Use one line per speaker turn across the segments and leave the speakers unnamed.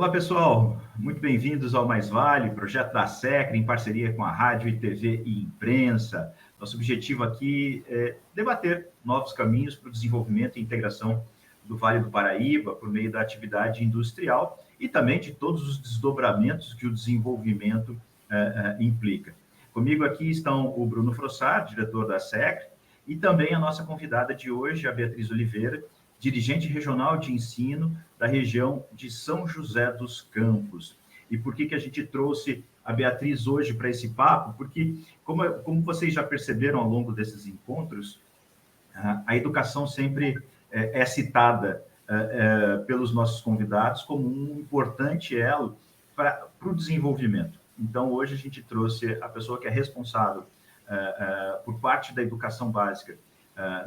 Olá, pessoal. Muito bem-vindos ao Mais Vale, projeto da SECRE, em parceria com a Rádio e TV e Imprensa. Nosso objetivo aqui é debater novos caminhos para o desenvolvimento e integração do Vale do Paraíba por meio da atividade industrial e também de todos os desdobramentos que o desenvolvimento implica. Comigo aqui estão o Bruno Frossard, diretor da SECRE, e também a nossa convidada de hoje, a Beatriz Oliveira, dirigente regional de ensino da região de São José dos Campos. E por que a gente trouxe a Beatriz hoje para esse papo? Porque, como vocês já perceberam ao longo desses encontros, a educação sempre é citada pelos nossos convidados como um importante elo para o desenvolvimento. Então, hoje a gente trouxe a pessoa que é responsável por parte da educação básica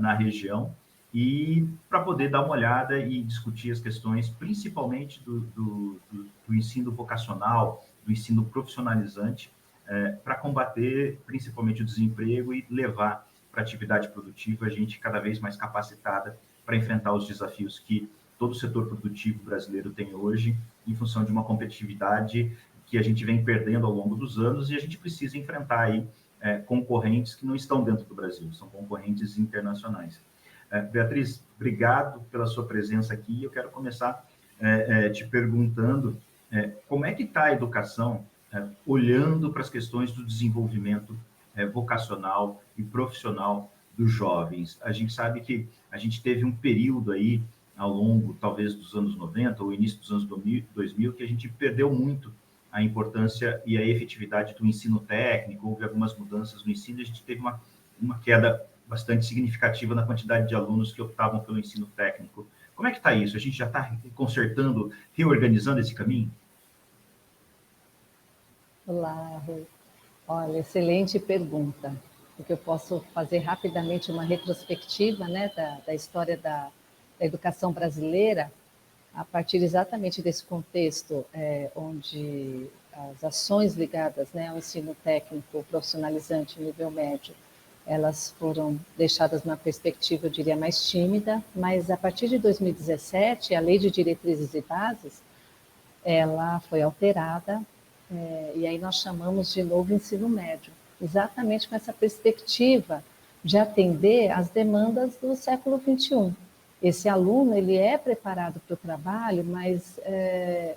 na região, e para poder dar uma olhada e discutir as questões, principalmente do ensino vocacional, do ensino profissionalizante, para combater principalmente o desemprego e levar para a atividade produtiva a gente cada vez mais capacitada para enfrentar os desafios que todo o setor produtivo brasileiro tem hoje, em função de uma competitividade que a gente vem perdendo ao longo dos anos, e a gente precisa enfrentar aí concorrentes que não estão dentro do Brasil, são concorrentes internacionais. Beatriz, obrigado pela sua presença aqui. Eu quero começar te perguntando como é que está a educação olhando para as questões do desenvolvimento vocacional e profissional dos jovens. A gente sabe que a gente teve um período aí, ao longo, talvez, dos anos 90 ou início dos anos 2000, que a gente perdeu muito a importância e a efetividade do ensino técnico. Houve algumas mudanças no ensino, e a gente teve uma queda bastante significativa na quantidade de alunos que optavam pelo ensino técnico. Como é que está isso? A gente já está consertando, reorganizando esse caminho?
Olá, Rui. Olha, excelente pergunta, porque eu posso fazer rapidamente uma retrospectiva, né, da história da educação brasileira, a partir exatamente desse contexto onde as ações ligadas, né, ao ensino técnico profissionalizante nível médio, elas foram deixadas numa perspectiva, eu diria, mais tímida, mas a partir de 2017, a Lei de Diretrizes e Bases, ela foi alterada, e aí nós chamamos de novo ensino médio, exatamente com essa perspectiva de atender às demandas do século XXI. Esse aluno, ele é preparado para o trabalho, mas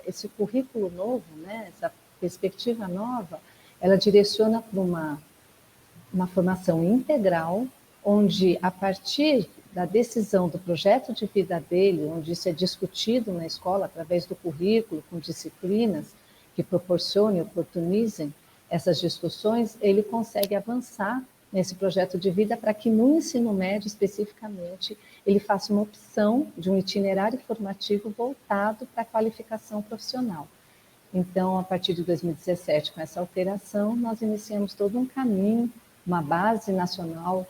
esse currículo novo, né, essa perspectiva nova, ela direciona para uma formação integral, onde, a partir da decisão do projeto de vida dele, onde isso é discutido na escola, através do currículo, com disciplinas que proporcionem, oportunizem essas discussões, ele consegue avançar nesse projeto de vida para que, no ensino médio, especificamente, ele faça uma opção de um itinerário formativo voltado para a qualificação profissional. Então, a partir de 2017, com essa alteração, nós iniciamos todo um caminho, uma base nacional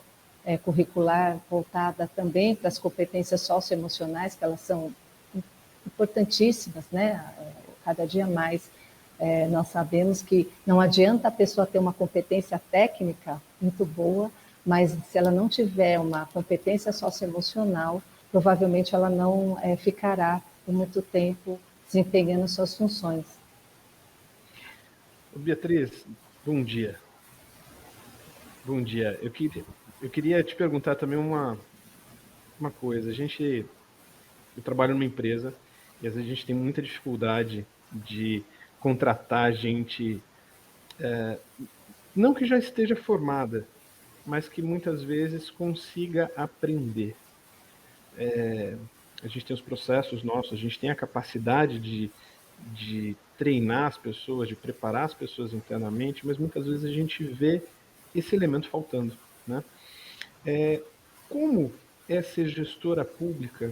curricular voltada também para as competências socioemocionais, que elas são importantíssimas, né? Cada dia mais nós sabemos que não adianta a pessoa ter uma competência técnica muito boa, mas se ela não tiver uma competência socioemocional, provavelmente ela não ficará por muito tempo desempenhando suas funções.
Beatriz, bom dia. Bom dia. Eu queria te perguntar também uma coisa. Eu trabalho numa empresa e às vezes a gente tem muita dificuldade de contratar gente, não que já esteja formada, mas que muitas vezes consiga aprender. A gente tem os processos nossos, a gente tem a capacidade de treinar as pessoas, de preparar as pessoas internamente, mas muitas vezes a gente vê esse elemento faltando, né? Como é ser gestora pública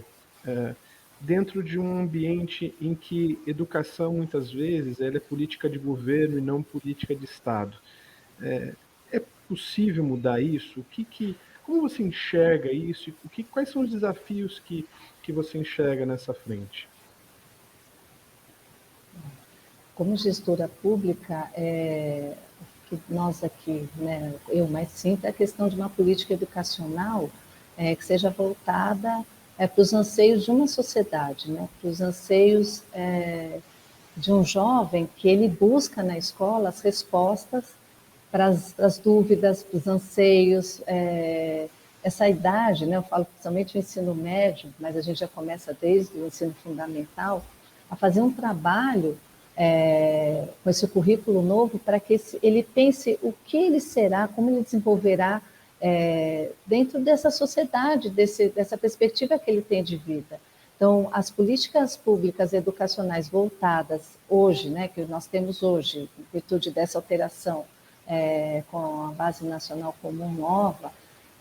dentro de um ambiente em que educação, muitas vezes, ela é política de governo e não política de Estado? É possível mudar isso? Como você enxerga isso? Quais são os desafios que você enxerga nessa frente?
Como gestora pública, que nós aqui, né, eu mais sinto, é a questão de uma política educacional que seja voltada para os anseios de uma sociedade, né, para os anseios de um jovem que ele busca na escola as respostas para as dúvidas, para os anseios, essa idade, né, eu falo principalmente o ensino médio, mas a gente já começa desde o ensino fundamental, a fazer um trabalho com esse currículo novo para que ele pense o que ele será, como ele desenvolverá dentro dessa sociedade, dessa perspectiva que ele tem de vida. Então, as políticas públicas educacionais voltadas hoje, né, que nós temos hoje, em virtude dessa alteração com a Base Nacional Comum nova,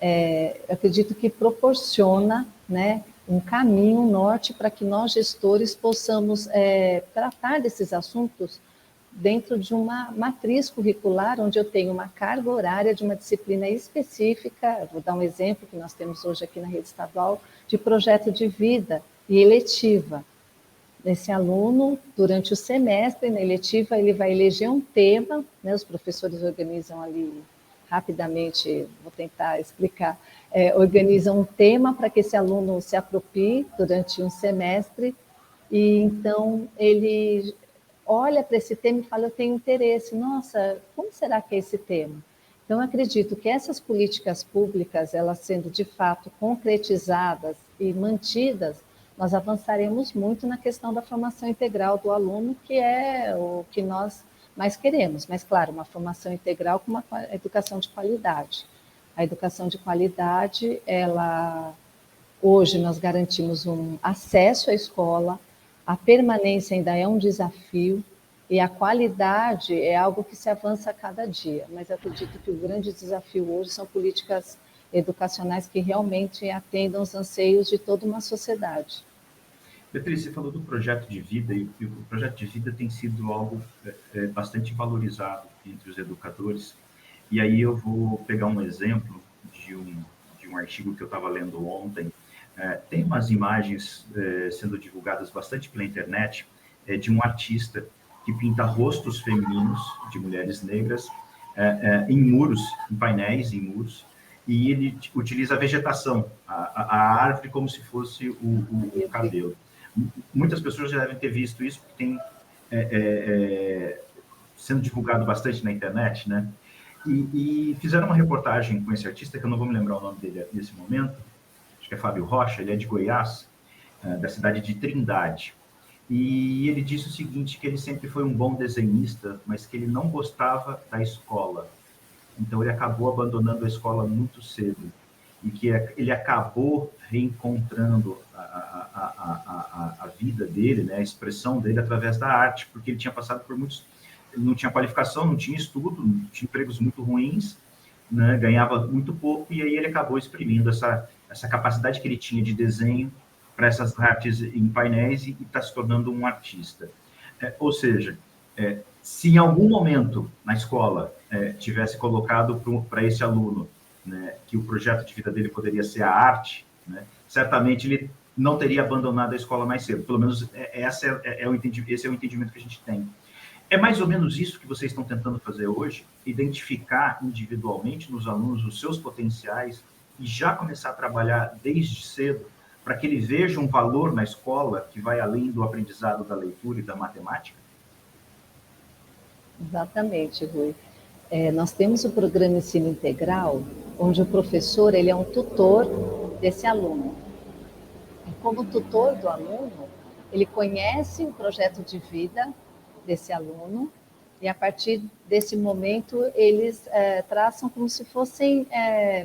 eu acredito que proporciona, né, um caminho, um norte para que nós, gestores, possamos tratar desses assuntos dentro de uma matriz curricular, onde eu tenho uma carga horária de uma disciplina específica. Vou dar um exemplo que nós temos hoje aqui na rede estadual, de projeto de vida e eletiva. Esse aluno, durante o semestre, na eletiva, ele vai eleger um tema, né, os professores organizam ali rapidamente, vou tentar explicar, organizam um tema para que esse aluno se aproprie durante um semestre, e então ele olha para esse tema e fala, eu tenho interesse, nossa, como será que é esse tema? Então, acredito que essas políticas públicas, elas sendo de fato concretizadas e mantidas, nós avançaremos muito na questão da formação integral do aluno, que é o que nós mais queremos. Mas, claro, uma formação integral com uma educação de qualidade. A educação de qualidade, hoje nós garantimos um acesso à escola, a permanência ainda é um desafio, e a qualidade é algo que se avança a cada dia. Mas eu acredito que o grande desafio hoje são políticas educacionais que realmente atendam os anseios de toda uma sociedade.
Beatriz, você falou do projeto de vida, e o projeto de vida tem sido algo bastante valorizado entre os educadores. E aí eu vou pegar um exemplo de um artigo que eu estava lendo ontem. Tem umas imagens sendo divulgadas bastante pela internet de um artista que pinta rostos femininos de mulheres negras em muros, em painéis, em muros, e ele utiliza a vegetação, a árvore como se fosse o cabelo. Muitas pessoas já devem ter visto isso, porque tem sendo divulgado bastante na internet, né? E fizeram uma reportagem com esse artista, que eu não vou me lembrar o nome dele nesse momento, acho que é Fábio Rocha, ele é de Goiás, da cidade de Trindade. E ele disse o seguinte, que ele sempre foi um bom desenhista, mas que ele não gostava da escola. Então, ele acabou abandonando a escola muito cedo. E que ele acabou reencontrando a vida dele, né, a expressão dele através da arte, porque ele tinha passado por muitos... Ele não tinha qualificação, não tinha estudo, tinha empregos muito ruins, né, ganhava muito pouco, e aí ele acabou exprimindo essa capacidade que ele tinha de desenho para essas artes em painéis e está se tornando um artista. Ou seja, se em algum momento na escola tivesse colocado para esse aluno, né, que o projeto de vida dele poderia ser a arte, né, certamente ele não teria abandonado a escola mais cedo. Pelo menos esse é o entendimento que a gente tem. É mais ou menos isso que vocês estão tentando fazer hoje? Identificar individualmente nos alunos os seus potenciais e já começar a trabalhar desde cedo para que ele veja um valor na escola que vai além do aprendizado da leitura e da matemática?
Exatamente, Rui. Nós temos o programa Ensino Integral, onde o professor ele é um tutor desse aluno. E como tutor do aluno, ele conhece o projeto de vida desse aluno, e a partir desse momento eles traçam como se fossem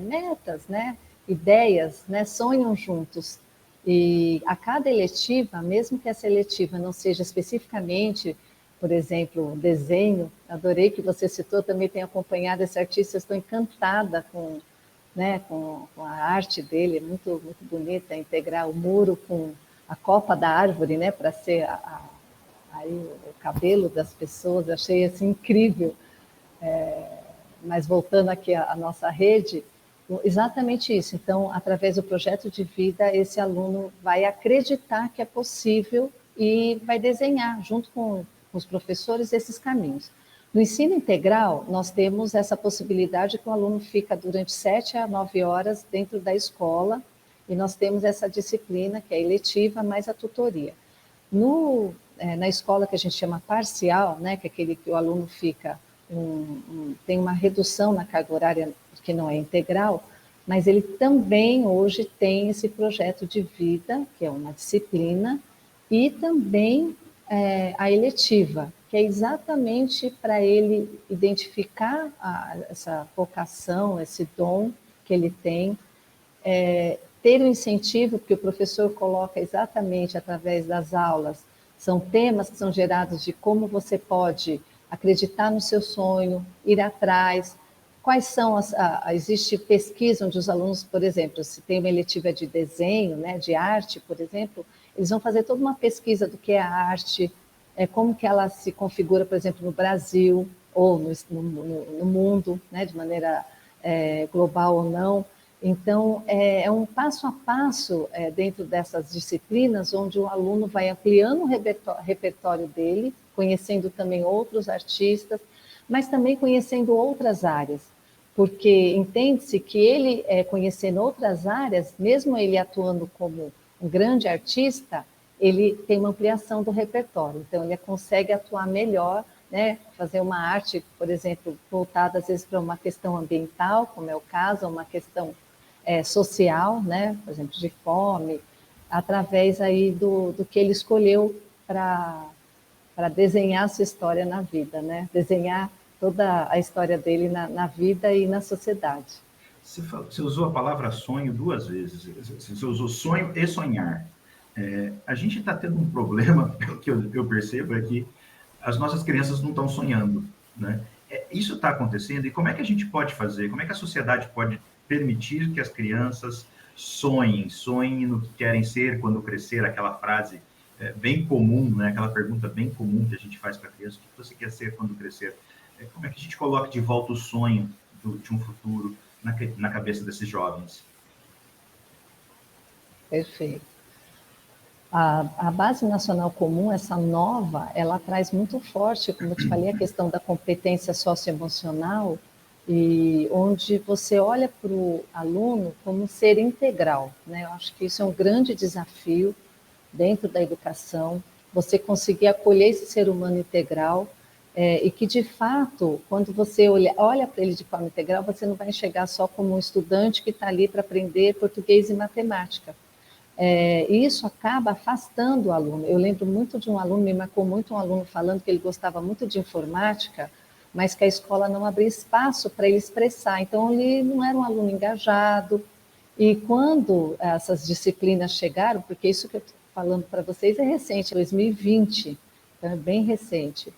metas, né? Ideias, né? Sonham juntos. E a cada eletiva, mesmo que essa eletiva não seja especificamente, por exemplo, desenho, adorei que você citou, também tenho acompanhado esse artista, estou encantada com a arte dele, é muito, muito bonita, integrar o muro com a copa da árvore, né, para ser aí o cabelo das pessoas, achei assim incrível. Mas voltando aqui à nossa rede, exatamente isso. Então, através do projeto de vida, esse aluno vai acreditar que é possível e vai desenhar, junto com os professores, esses caminhos. No ensino integral, nós temos essa possibilidade que o aluno fica durante 7 a 9 horas dentro da escola, e nós temos essa disciplina, que é eletiva, mais a tutoria. na escola que a gente chama parcial, né, que é aquele que o aluno fica, tem uma redução na carga horária que não é integral, mas ele também hoje tem esse projeto de vida, que é uma disciplina, e também a eletiva, que é exatamente para ele identificar essa vocação, esse dom que ele tem, ter um incentivo, porque o professor coloca exatamente através das aulas, são temas que são gerados de como você pode acreditar no seu sonho, ir atrás, quais são existe pesquisa onde os alunos, por exemplo, se tem uma eletiva de desenho, né, de arte, por exemplo, eles vão fazer toda uma pesquisa do que é a arte, como que ela se configura, por exemplo, no Brasil ou no mundo, né, de maneira global ou não. Então, é um passo a passo dentro dessas disciplinas, onde o aluno vai ampliando o repertório dele, conhecendo também outros artistas, mas também conhecendo outras áreas, porque entende-se que ele, conhecendo outras áreas, mesmo ele atuando como um grande artista, ele tem uma ampliação do repertório, então ele consegue atuar melhor, né, fazer uma arte, por exemplo, voltada às vezes para uma questão ambiental, como é o caso, uma questão social, né, por exemplo, de fome, através aí do que ele escolheu para desenhar a sua história na vida, né, desenhar toda a história dele na vida e na sociedade.
Você usou a palavra sonho 2 vezes, você usou sonho e sonhar. A gente está tendo um problema, pelo que eu percebo, é que as nossas crianças não estão sonhando, né? Isso está acontecendo, e como é que a gente pode fazer? Como é que a sociedade pode permitir que as crianças sonhem no que querem ser quando crescer, aquela frase bem comum, né? Aquela pergunta bem comum que a gente faz para a criança, o que você quer ser quando crescer? Como é que a gente coloca de volta o sonho de um futuro na cabeça desses jovens?
Perfeito. A Base Nacional Comum, essa nova, ela traz muito forte, como eu te falei, a questão da competência socioemocional, e onde você olha para o aluno como um ser integral, né? Eu acho que isso é um grande desafio dentro da educação, você conseguir acolher esse ser humano integral, e que, de fato, quando você olha para ele de forma integral, você não vai enxergar só como um estudante que está ali para aprender português e matemática. E isso acaba afastando o aluno. Eu lembro muito de um aluno, me marcou muito um aluno falando que ele gostava muito de informática, mas que a escola não abria espaço para ele expressar. Então, ele não era um aluno engajado. E quando essas disciplinas chegaram, porque isso que eu estou falando para vocês é recente, 2020, então é bem recente,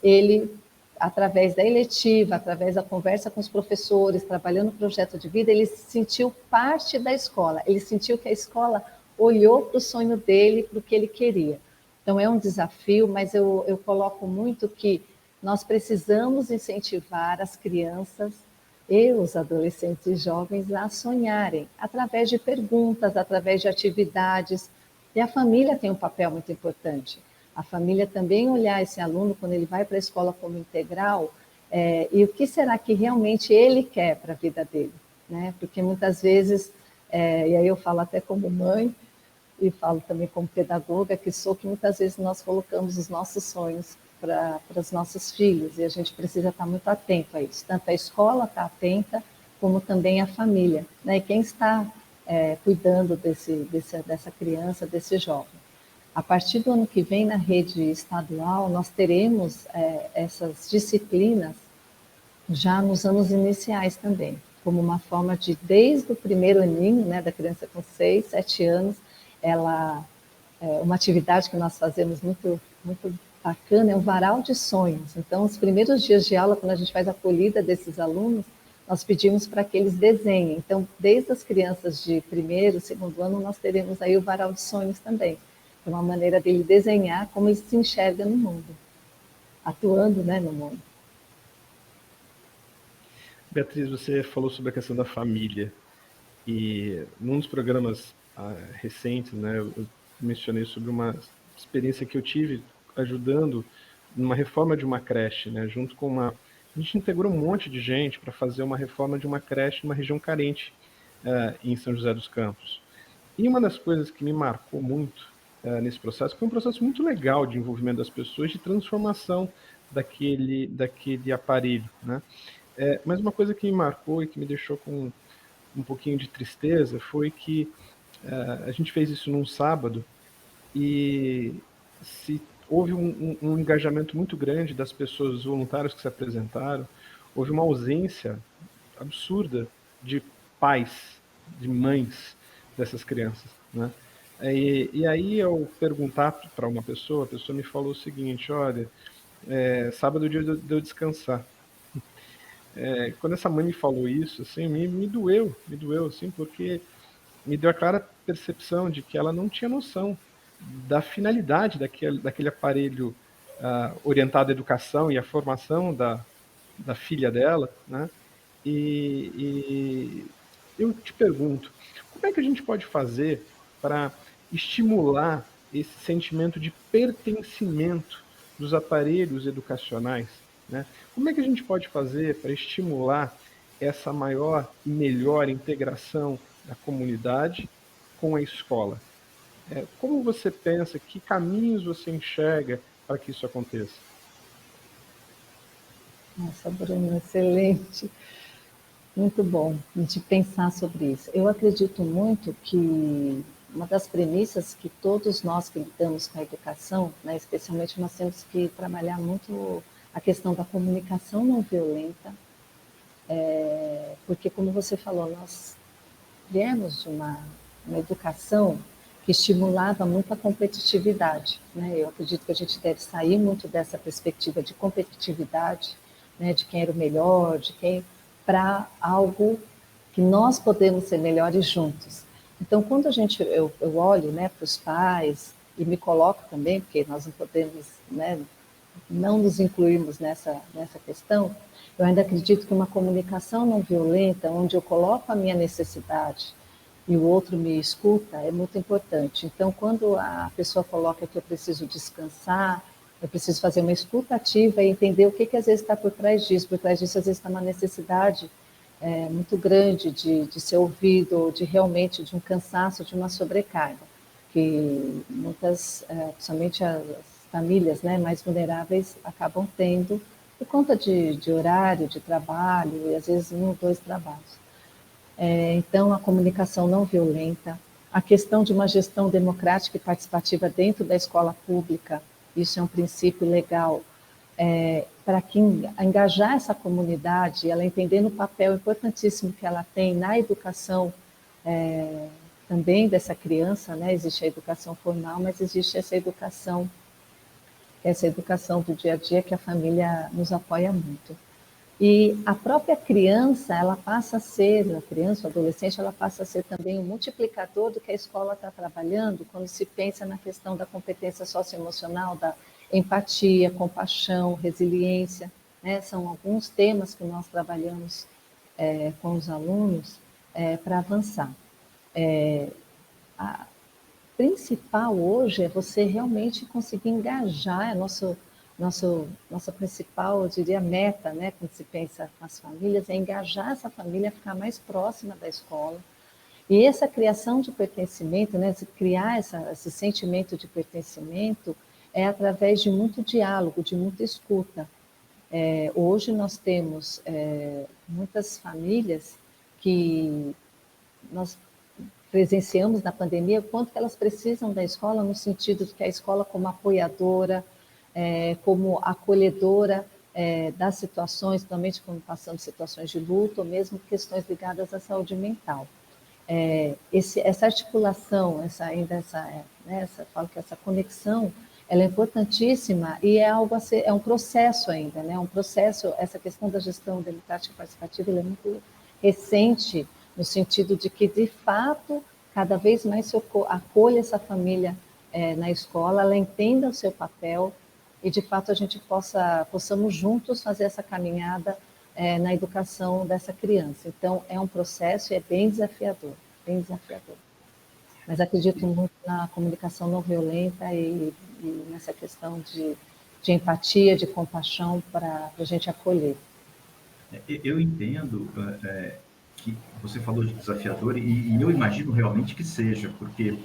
ele, através da eletiva, através da conversa com os professores, trabalhando o projeto de vida, ele se sentiu parte da escola, ele sentiu que a escola olhou para o sonho dele, para o que ele queria. Então, é um desafio, mas eu coloco muito que nós precisamos incentivar as crianças e os adolescentes e jovens a sonharem, através de perguntas, através de atividades, e a família tem um papel muito importante. A família também olhar esse aluno quando ele vai para a escola como integral, e o que será que realmente ele quer para a vida dele, né? Porque muitas vezes, e aí eu falo até como mãe, e falo também como pedagoga, que muitas vezes nós colocamos os nossos sonhos para os nossos filhos, e a gente precisa estar muito atento a isso. Tanto a escola está atenta, como também a família, né? E quem está cuidando dessa criança, desse jovem. A partir do ano que vem, na rede estadual, nós teremos essas disciplinas já nos anos iniciais também, como uma forma de, desde o primeiro aninho, né, da criança com 6, 7 anos, uma atividade que nós fazemos muito, muito bacana, é o varal de sonhos. Então, os primeiros dias de aula, quando a gente faz a acolhida desses alunos, nós pedimos para que eles desenhem. Então, desde as crianças de primeiro, segundo ano, nós teremos aí o varal de sonhos também. É uma maneira dele desenhar como ele se enxerga no mundo, atuando, né, no mundo.
Beatriz, você falou sobre a questão da família, e num dos programas recentes, né, eu mencionei sobre uma experiência que eu tive ajudando numa reforma de uma creche, né, junto com uma... A gente integrou um monte de gente para fazer uma reforma de uma creche numa região carente em São José dos Campos. E uma das coisas que me marcou muito nesse processo, que foi um processo muito legal de envolvimento das pessoas, de transformação daquele aparelho, né? Mas uma coisa que me marcou e que me deixou com um pouquinho de tristeza foi que a gente fez isso num sábado e houve um engajamento muito grande das pessoas, dos voluntários que se apresentaram, houve uma ausência absurda de pais, de mães dessas crianças, né? E aí eu perguntar para uma pessoa, a pessoa me falou o seguinte: olha, sábado é o dia de eu descansar. Quando essa mãe me falou isso, assim, me doeu, assim, porque me deu a clara percepção de que ela não tinha noção da finalidade daquele aparelho orientado à educação e à formação da filha dela, né? E eu te pergunto, como é que a gente pode fazer para estimular esse sentimento de pertencimento dos aparelhos educacionais, né? Como é que a gente pode fazer para estimular essa maior e melhor integração da comunidade com a escola? Como você pensa, que caminhos você enxerga para que isso aconteça?
Nossa, Bruno, excelente. Muito bom a gente pensar sobre isso. Eu acredito muito que uma das premissas que todos nós que lidamos com a educação, né, especialmente nós temos que trabalhar muito a questão da comunicação não violenta, porque como você falou, nós viemos de uma educação que estimulava muito a competitividade, né? Eu acredito que a gente deve sair muito dessa perspectiva de competitividade, né, de quem era o melhor, de quem, para algo que nós podemos ser melhores juntos. Então, quando eu olho, né, para os pais e me coloco também, porque nós não podemos, né, não nos incluirmos nessa questão, eu ainda acredito que uma comunicação não violenta, onde eu coloco a minha necessidade e o outro me escuta, é muito importante. Então, quando a pessoa coloca que eu preciso descansar, eu preciso fazer uma escuta ativa e entender o que às vezes está por trás disso. Por trás disso, às vezes, está uma necessidade muito grande de ser ouvido, ou de realmente de um cansaço, de uma sobrecarga, que muitas, principalmente as famílias, né, mais vulneráveis, acabam tendo por conta de horário, de trabalho, e às vezes um ou dois trabalhos. Então, a comunicação não violenta, a questão de uma gestão democrática e participativa dentro da escola pública, isso é um princípio legal, para que engajar essa comunidade, ela entendendo o papel importantíssimo que ela tem na educação também dessa criança, né? Existe a educação formal, mas existe essa educação do dia a dia que a família nos apoia muito. E a própria criança, ela passa a ser, a criança, o adolescente, ela passa a ser também um multiplicador do que a escola está trabalhando quando se pensa na questão da competência socioemocional, da empatia, compaixão, resiliência, né? São alguns temas que nós trabalhamos com os alunos para avançar. A principal hoje é você realmente conseguir engajar, nossa principal, eu diria, meta, né, quando se pensa nas famílias, é engajar essa família a ficar mais próxima da escola. E essa criação de pertencimento, né, criar esse sentimento de pertencimento, é através de muito diálogo, de muita escuta. Hoje nós temos muitas famílias que nós presenciamos na pandemia, o quanto que elas precisam da escola, no sentido de que a escola como apoiadora, como acolhedora das situações, principalmente quando passamos situações de luto, ou mesmo questões ligadas à saúde mental. Essa articulação, falo que essa conexão, ela é importantíssima e é algo a ser, é um processo ainda, né? Um processo, essa questão da gestão democrática e participativa, ela é muito recente, no sentido de que, de fato, cada vez mais se acolha essa família na escola, ela entenda o seu papel e, de fato, a gente possamos juntos fazer essa caminhada na educação dessa criança. Então, é um processo e é bem desafiador, bem desafiador. Mas acredito muito na comunicação não violenta e nessa questão de empatia, de compaixão para a gente acolher.
Eu entendo que você falou de desafiador e eu imagino realmente que seja, porque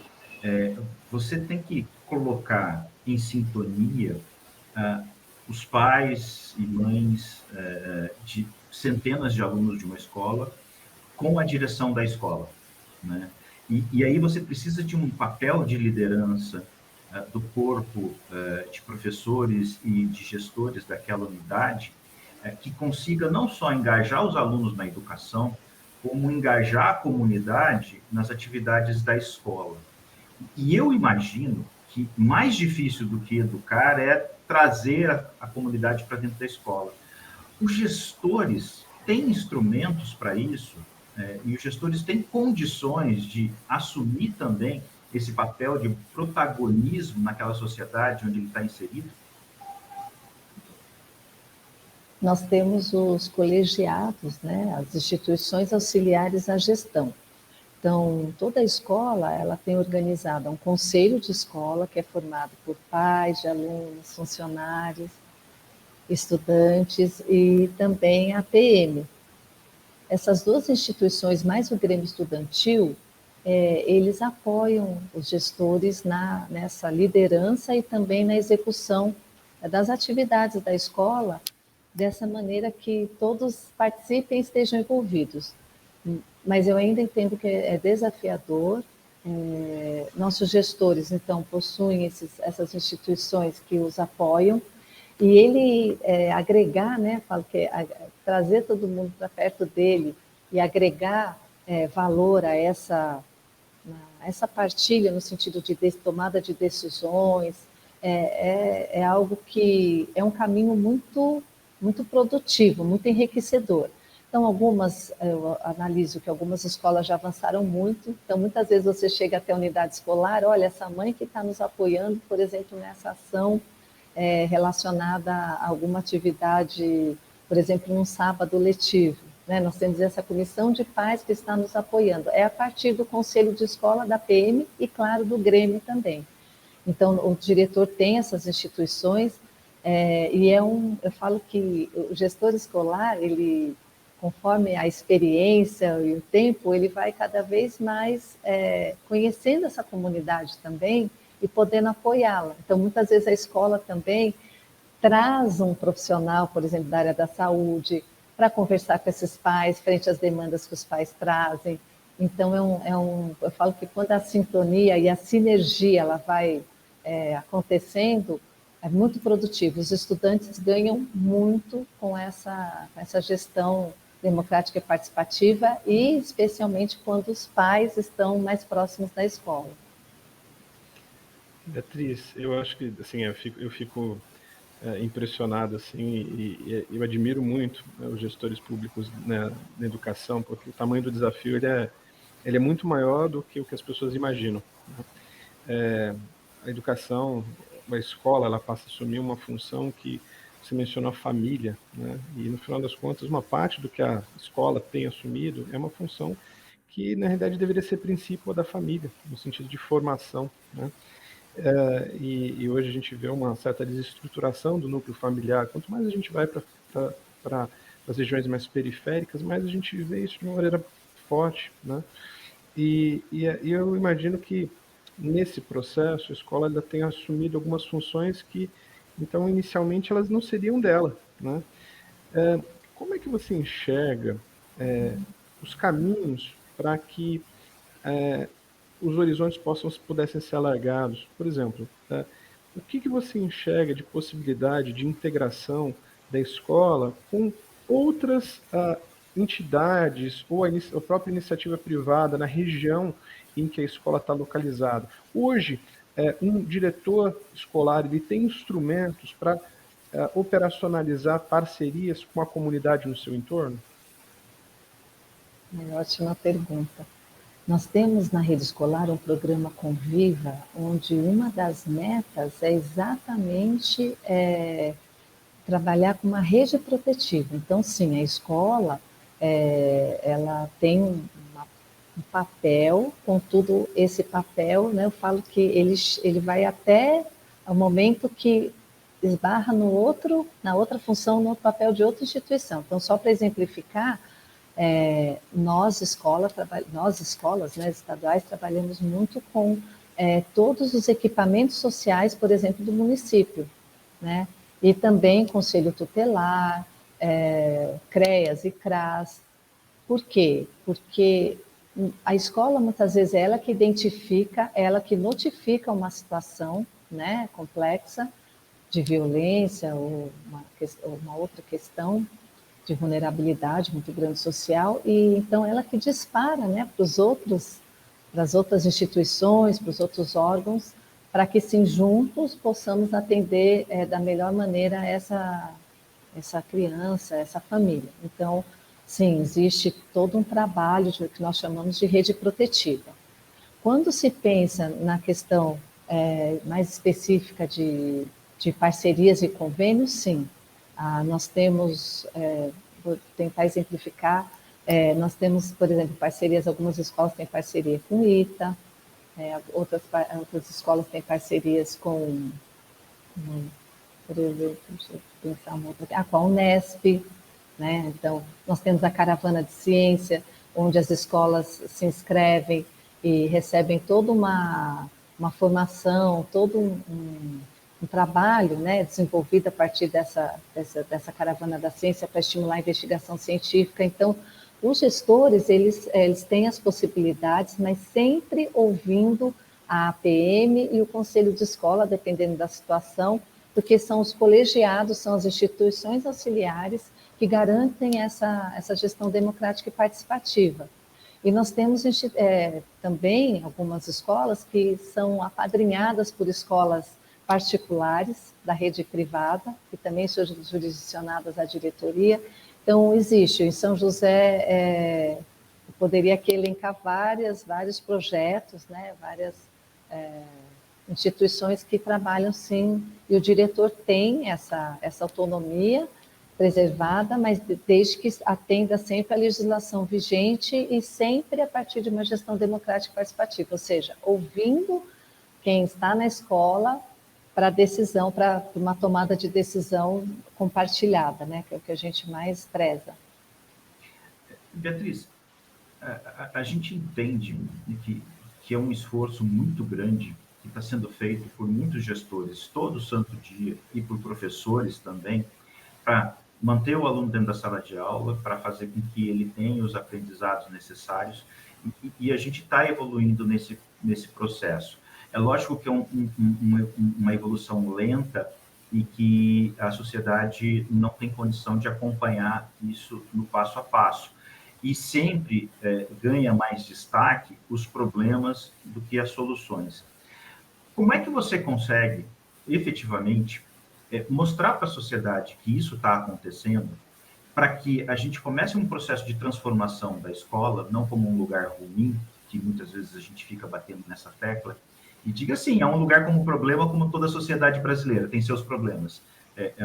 você tem que colocar em sintonia os pais e mães de centenas de alunos de uma escola com a direção da escola, né? E aí você precisa de um papel de liderança do corpo de professores e de gestores daquela unidade que consiga não só engajar os alunos na educação, como engajar a comunidade nas atividades da escola. E eu imagino que mais difícil do que educar é trazer a comunidade para dentro da escola. Os gestores têm instrumentos para isso, e os gestores têm condições de assumir também esse papel de protagonismo naquela sociedade onde ele está inserido?
Nós temos os colegiados, né, as instituições auxiliares à gestão. Então, toda a escola ela tem organizado um conselho de escola que é formado por pais de alunos, funcionários, estudantes e também a PM. Essas duas instituições, mais o Grêmio Estudantil, eles apoiam os gestores nessa liderança e também na execução das atividades da escola, dessa maneira que todos participem e estejam envolvidos. Mas eu ainda entendo que é desafiador. Nossos gestores, então, possuem essas instituições que os apoiam, e ele agregar, né, falo que trazer todo mundo para perto dele e agregar valor a essa partilha no sentido de tomada de decisões, é algo que é um caminho muito, muito produtivo, muito enriquecedor. Então, eu analiso que algumas escolas já avançaram muito, então muitas vezes você chega até a unidade escolar, olha, essa mãe que está nos apoiando, por exemplo, nessa ação relacionada a alguma atividade, por exemplo, num sábado letivo, né? Nós temos essa comissão de pais que está nos apoiando, é a partir do conselho de escola, da PM e, claro, do Grêmio também. Então, o diretor tem essas instituições, eu falo que o gestor escolar, ele, conforme a experiência e o tempo, ele vai cada vez mais conhecendo essa comunidade também e podendo apoiá-la. Então, muitas vezes a escola também traz um profissional, por exemplo, da área da saúde, para conversar com esses pais, frente às demandas que os pais trazem. Então, eu falo que quando a sintonia e a sinergia ela vai acontecendo, é muito produtivo. Os estudantes ganham muito com essa gestão democrática e participativa, e especialmente quando os pais estão mais próximos da escola.
Beatriz, eu acho que assim, eu fico impressionado assim, e eu admiro muito, né, os gestores públicos, né, na educação, porque o tamanho do desafio ele é muito maior do que o que as pessoas imaginam, né? A educação, a escola, ela passa a assumir uma função que você mencionou, a família, né? E no final das contas, uma parte do que a escola tem assumido é uma função que na realidade deveria ser princípio da família, no sentido de formação, né? E hoje a gente vê uma certa desestruturação do núcleo familiar. Quanto mais a gente vai para as regiões mais periféricas, mais a gente vê isso de uma maneira forte, né? E eu imagino que nesse processo a escola ainda tem assumido algumas funções que, então, inicialmente elas não seriam dela, né? Como é que você enxerga os caminhos para que os horizontes pudessem ser alargados? Por exemplo, o que você enxerga de possibilidade de integração da escola com outras entidades ou a própria iniciativa privada na região em que a escola está localizada? Hoje, um diretor escolar ele tem instrumentos para operacionalizar parcerias com a comunidade no seu entorno?
Ótima pergunta. Nós temos na rede escolar um programa Conviva, onde uma das metas é exatamente trabalhar com uma rede protetiva. Então, sim, a escola ela tem um papel, contudo, esse papel, né, eu falo que ele vai até o momento que esbarra na outra função, no outro papel de outra instituição. Então, só para exemplificar, nós escolas, né, estaduais, trabalhamos muito com todos os equipamentos sociais, por exemplo, do município, né? E também conselho tutelar, CREAS e CRAS. Por quê? Porque a escola, muitas vezes, é ela que identifica, ela que notifica uma situação, né, complexa, de violência ou uma outra questão de vulnerabilidade muito grande social, e então ela que dispara, né, para as outras instituições, para os outros órgãos, para que sim, juntos possamos atender da melhor maneira essa criança, essa família. Então, sim, existe todo um trabalho que nós chamamos de rede protetiva. Quando se pensa na questão mais específica de parcerias e convênios, sim. Nós temos, vou tentar exemplificar, nós temos, por exemplo, parcerias, algumas escolas têm parceria com o ITA, outras escolas têm parcerias com, por exemplo, deixa eu pensar uma outra, com a Unesp, né? Então, nós temos a Caravana de Ciência, onde as escolas se inscrevem e recebem toda uma formação, todo um trabalho, né, desenvolvido a partir dessa Caravana da Ciência para estimular a investigação científica. Então, os gestores, eles têm as possibilidades, mas sempre ouvindo a APM e o conselho de escola, dependendo da situação, porque são os colegiados, são as instituições auxiliares que garantem essa gestão democrática e participativa. E nós temos também algumas escolas que são apadrinhadas por escolas particulares da rede privada, que também são jurisdicionadas à diretoria. Então, existe, em São José, eu poderia aqui elencar vários projetos, né, várias instituições que trabalham, sim, e o diretor tem essa autonomia preservada, mas desde que atenda sempre à legislação vigente e sempre a partir de uma gestão democrática e participativa, ou seja, ouvindo quem está na escola para decisão, para uma tomada de decisão compartilhada, né, que é o que a gente mais preza.
Beatriz, a gente entende que é um esforço muito grande que está sendo feito por muitos gestores todo santo dia e por professores também, para manter o aluno dentro da sala de aula, para fazer com que ele tenha os aprendizados necessários, e a gente está evoluindo nesse processo. É lógico que é uma evolução lenta e que a sociedade não tem condição de acompanhar isso no passo a passo. E sempre ganha mais destaque os problemas do que as soluções. Como é que você consegue, efetivamente, mostrar para a sociedade que isso está acontecendo, para que a gente comece um processo de transformação da escola, não como um lugar ruim, que muitas vezes a gente fica batendo nessa tecla, e diga assim, é um lugar como problema, como toda a sociedade brasileira, tem seus problemas,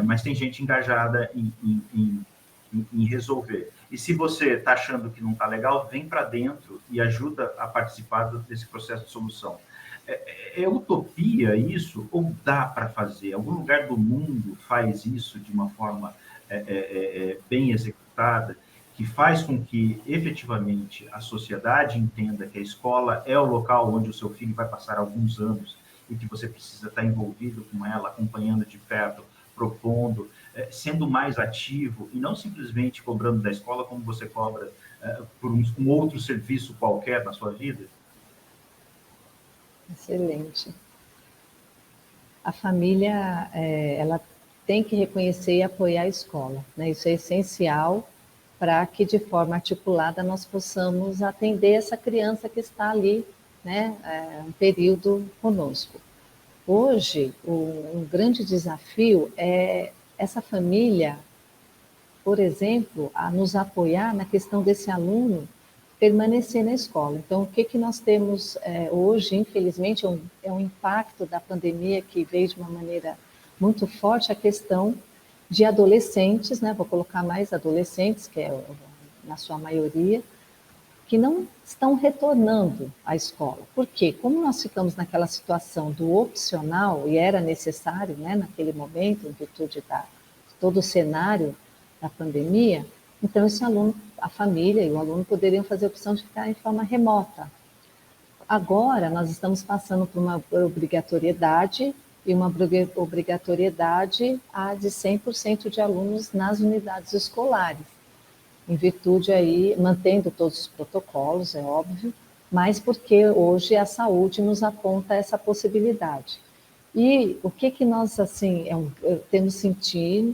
mas tem gente engajada em resolver. E se você está achando que não está legal, vem para dentro e ajuda a participar desse processo de solução. É utopia isso? Ou dá para fazer? Algum lugar do mundo faz isso de uma forma bem executada, que faz com que, efetivamente, a sociedade entenda que a escola é o local onde o seu filho vai passar alguns anos e que você precisa estar envolvido com ela, acompanhando de perto, propondo, sendo mais ativo e não simplesmente cobrando da escola como você cobra por um outro serviço qualquer na sua vida?
Excelente. A família, ela tem que reconhecer e apoiar a escola, né? Isso é essencial para que, de forma articulada, nós possamos atender essa criança que está ali, né, um período conosco. Hoje, um grande desafio é essa família, por exemplo, a nos apoiar na questão desse aluno permanecer na escola. Então, o que nós temos hoje, infelizmente, é um impacto da pandemia que veio de uma maneira muito forte, a questão de adolescentes, né? Vou colocar mais adolescentes, que é na sua maioria, que não estão retornando à escola. Por quê? Como nós ficamos naquela situação do opcional, e era necessário, né, naquele momento, em virtude de todo o cenário da pandemia, então esse aluno, a família e o aluno poderiam fazer a opção de ficar em forma remota. agora nós estamos passando por uma obrigatoriedade, e uma obrigatoriedade de 100% de alunos nas unidades escolares, em virtude aí, mantendo todos os protocolos, é óbvio, mas porque hoje a saúde nos aponta essa possibilidade. E o que nós, assim,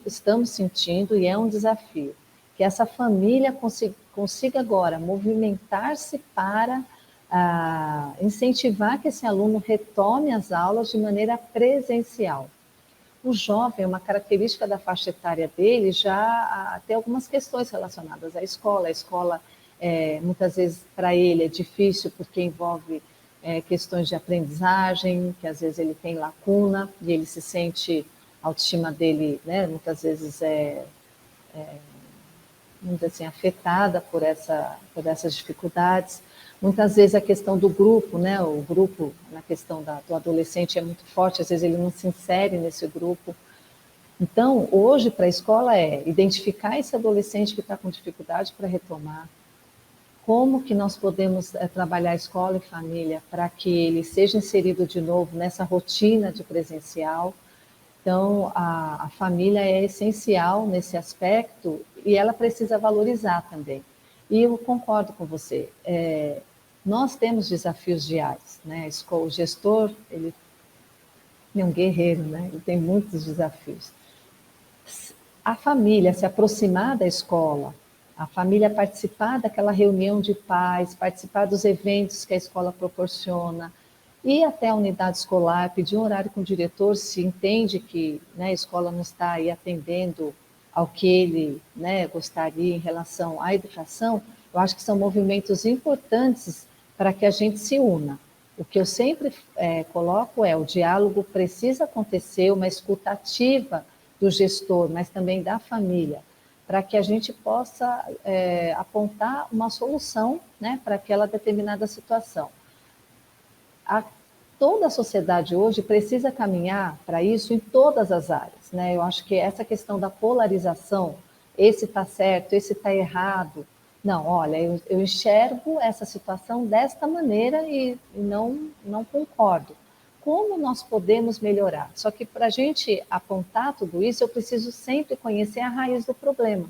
estamos sentindo, e é um desafio, que essa família consiga agora movimentar-se para incentivar que esse aluno retome as aulas de maneira presencial. O jovem, uma característica da faixa etária dele, já tem algumas questões relacionadas à escola. A escola, muitas vezes, para ele é difícil porque envolve questões de aprendizagem, que às vezes ele tem lacuna e ele se sente, a autoestima dele, né, muitas vezes vamos dizer assim, afetada por essas dificuldades. Muitas vezes a questão do grupo, né, o grupo na questão do adolescente é muito forte, às vezes ele não se insere nesse grupo. Então, hoje, para a escola identificar esse adolescente que está com dificuldade para retomar, como que nós podemos trabalhar escola e família para que ele seja inserido de novo nessa rotina de presencial. Então, a família é essencial nesse aspecto e ela precisa valorizar também. E eu concordo com você, nós temos desafios diários, né? O gestor, ele é um guerreiro, né? Ele tem muitos desafios. A família se aproximar da escola, a família participar daquela reunião de pais, participar dos eventos que a escola proporciona, ir até a unidade escolar, pedir um horário com o diretor, se entende que, né, a escola não está aí atendendo ao que ele, né, gostaria em relação à educação. Eu acho que são movimentos importantes para que a gente se una. O que eu sempre coloco o diálogo precisa acontecer, uma escuta ativa do gestor, mas também da família, para que a gente possa apontar uma solução, né, para aquela determinada situação. Toda a sociedade hoje precisa caminhar para isso em todas as áreas, né? Eu acho que essa questão da polarização, esse está certo, esse está errado. Não, olha, eu enxergo essa situação desta maneira e não concordo. Como nós podemos melhorar? Só que para a gente apontar tudo isso, eu preciso sempre conhecer a raiz do problema.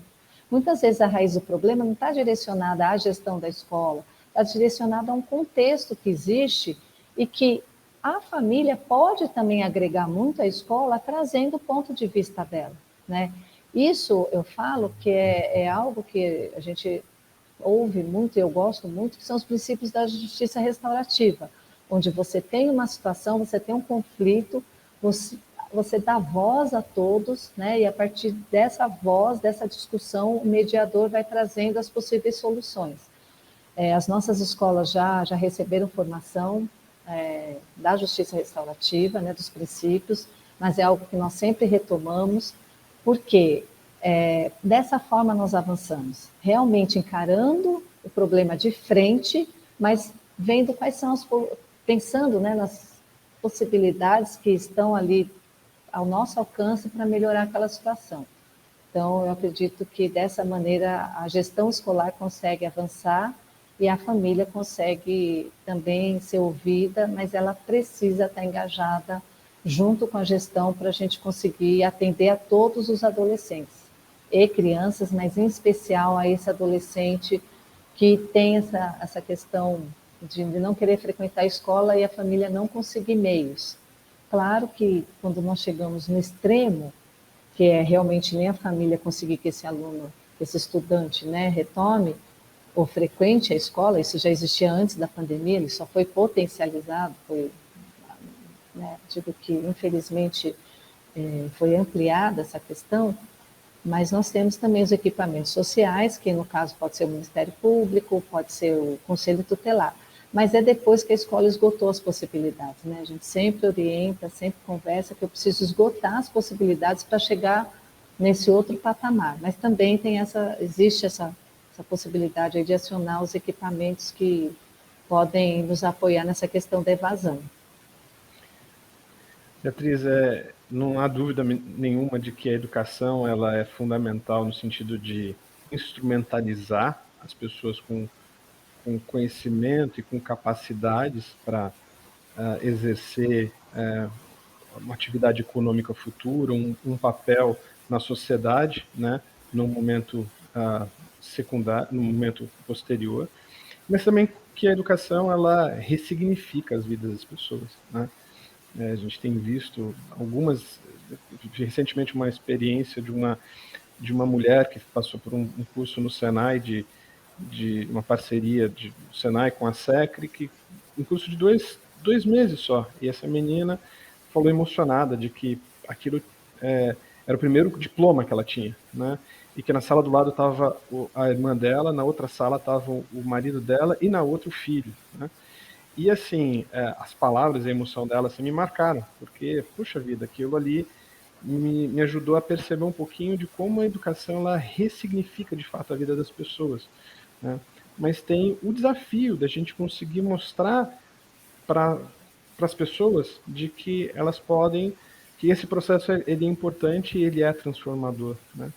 Muitas vezes a raiz do problema não está direcionada à gestão da escola, está direcionada a um contexto que existe e que a família pode também agregar muito à escola, trazendo o ponto de vista dela, né? Isso eu falo que é algo que a gente ouve muito, e eu gosto muito, que são os princípios da justiça restaurativa, onde você tem uma situação, você tem um conflito, você dá voz a todos, né? E a partir dessa voz, dessa discussão, o mediador vai trazendo as possíveis soluções. As nossas escolas já receberam formação da justiça restaurativa, né, dos princípios, mas é algo que nós sempre retomamos, porque dessa forma nós avançamos, realmente encarando o problema de frente, mas vendo quais são pensando, né, nas possibilidades que estão ali ao nosso alcance para melhorar aquela situação. Então, eu acredito que dessa maneira a gestão escolar consegue avançar e a família consegue também ser ouvida, mas ela precisa estar engajada junto com a gestão para a gente conseguir atender a todos os adolescentes e crianças, mas em especial a esse adolescente que tem essa questão de não querer frequentar a escola e a família não conseguir meios. Claro que quando nós chegamos no extremo, que é realmente nem a família conseguir que esse aluno, que esse estudante, né, retome ou frequente a escola, isso já existia antes da pandemia, ele só foi potencializado, né, digo que infelizmente foi ampliada essa questão, mas nós temos também os equipamentos sociais, que no caso pode ser o Ministério Público, pode ser o Conselho Tutelar, mas é depois que a escola esgotou as possibilidades, né? A gente sempre orienta, sempre conversa que eu preciso esgotar as possibilidades para chegar nesse outro patamar, mas também existe essa possibilidade aí de acionar os equipamentos que podem nos apoiar nessa questão da evasão.
Beatriz, não há dúvida nenhuma de que a educação ela é fundamental no sentido de instrumentalizar as pessoas com com conhecimento e com capacidades para exercer uma atividade econômica futura, um papel na sociedade, né, num momento secundário, num momento posterior, mas também que a educação ela ressignifica as vidas das pessoas, né? A gente tem visto recentemente uma experiência de uma mulher que passou por um curso no Senai de uma parceria do Senai com a SECRE, que um curso de dois meses só. E essa menina falou emocionada de que aquilo era o primeiro diploma que ela tinha, né? E que na sala do lado estava a irmã dela, na outra sala estava o marido dela e na outra o filho, né? E assim, as palavras e a emoção dela assim, me marcaram, porque, puxa vida, aquilo ali me ajudou a perceber um pouquinho de como a educação ela ressignifica de fato a vida das pessoas, né? Mas tem o desafio da gente conseguir mostrar para as pessoas de que elas podem, que esse processo ele é importante e ele é transformador, né?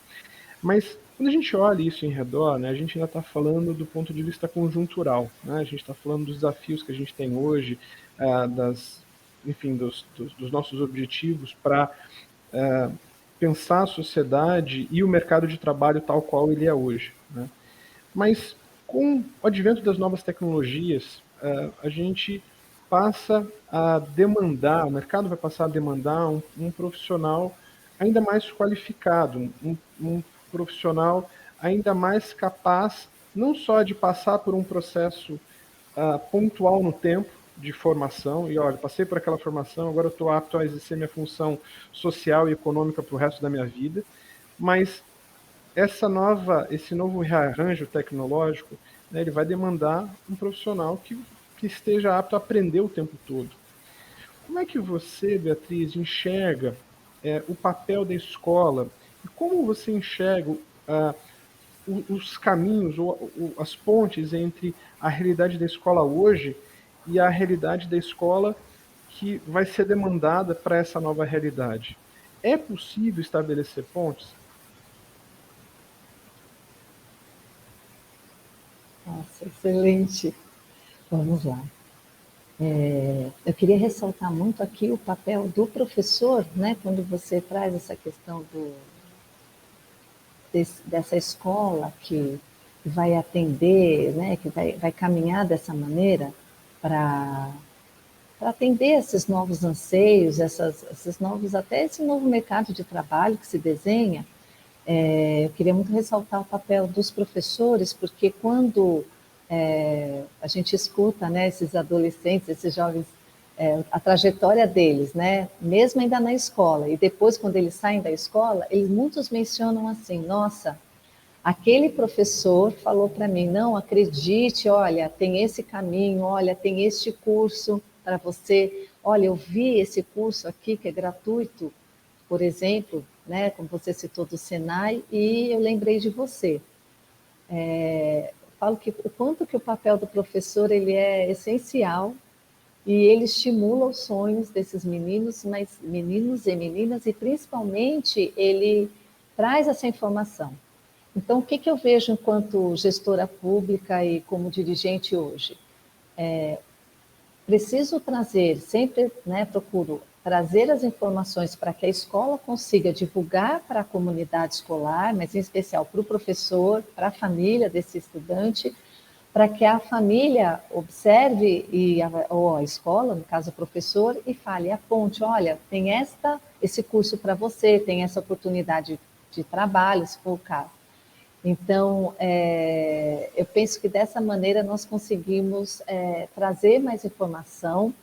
Mas quando a gente olha isso em redor, né, a gente ainda está falando do ponto de vista conjuntural, né? A gente está falando dos desafios que a gente tem hoje, enfim, dos nossos objetivos para pensar a sociedade e o mercado de trabalho tal qual ele é hoje, né? Mas com o advento das novas tecnologias, a gente passa a demandar, o mercado vai passar a demandar um profissional ainda mais qualificado, um profissional ainda mais capaz, não só de passar por um processo pontual no tempo de formação, e olha, passei por aquela formação, agora eu estou apto a exercer minha função social e econômica para o resto da minha vida, mas esse novo rearranjo tecnológico, né, ele vai demandar um profissional que esteja apto a aprender o tempo todo. Como é que você, Beatriz, enxerga o papel da escola e como você enxerga os caminhos ou as pontes entre a realidade da escola hoje e a realidade da escola que vai ser demandada para essa nova realidade? É possível estabelecer pontes?
Nossa, excelente. Vamos lá. Eu queria ressaltar muito aqui o papel do professor, né, quando você traz essa questão dessa escola que vai atender, né, que vai caminhar dessa maneira para atender esses novos anseios, esses novos, até esse novo mercado de trabalho que se desenha. Eu queria muito ressaltar o papel dos professores, porque quando a gente escuta, né, esses adolescentes, esses jovens, a trajetória deles, né, mesmo ainda na escola, e depois quando eles saem da escola, muitos mencionam assim, nossa, aquele professor falou para mim, não, acredite, olha, tem esse caminho, olha, tem este curso para você, olha, eu vi esse curso aqui que é gratuito, por exemplo, né, como você citou do Senai, e eu lembrei de você. Falo que o quanto que o papel do professor ele é essencial e ele estimula os sonhos desses meninos, mas meninos e meninas, e principalmente ele traz essa informação. Então, o que eu vejo enquanto gestora pública e como dirigente hoje? Preciso trazer, sempre, né, procuro trazer as informações para que a escola consiga divulgar para a comunidade escolar, mas em especial para o professor, para a família desse estudante, para que a família observe ou a escola, no caso o professor, e fale, aponte, olha, tem esse curso para você, tem essa oportunidade de trabalho, se for o caso. Então, eu penso que dessa maneira nós conseguimos trazer mais informação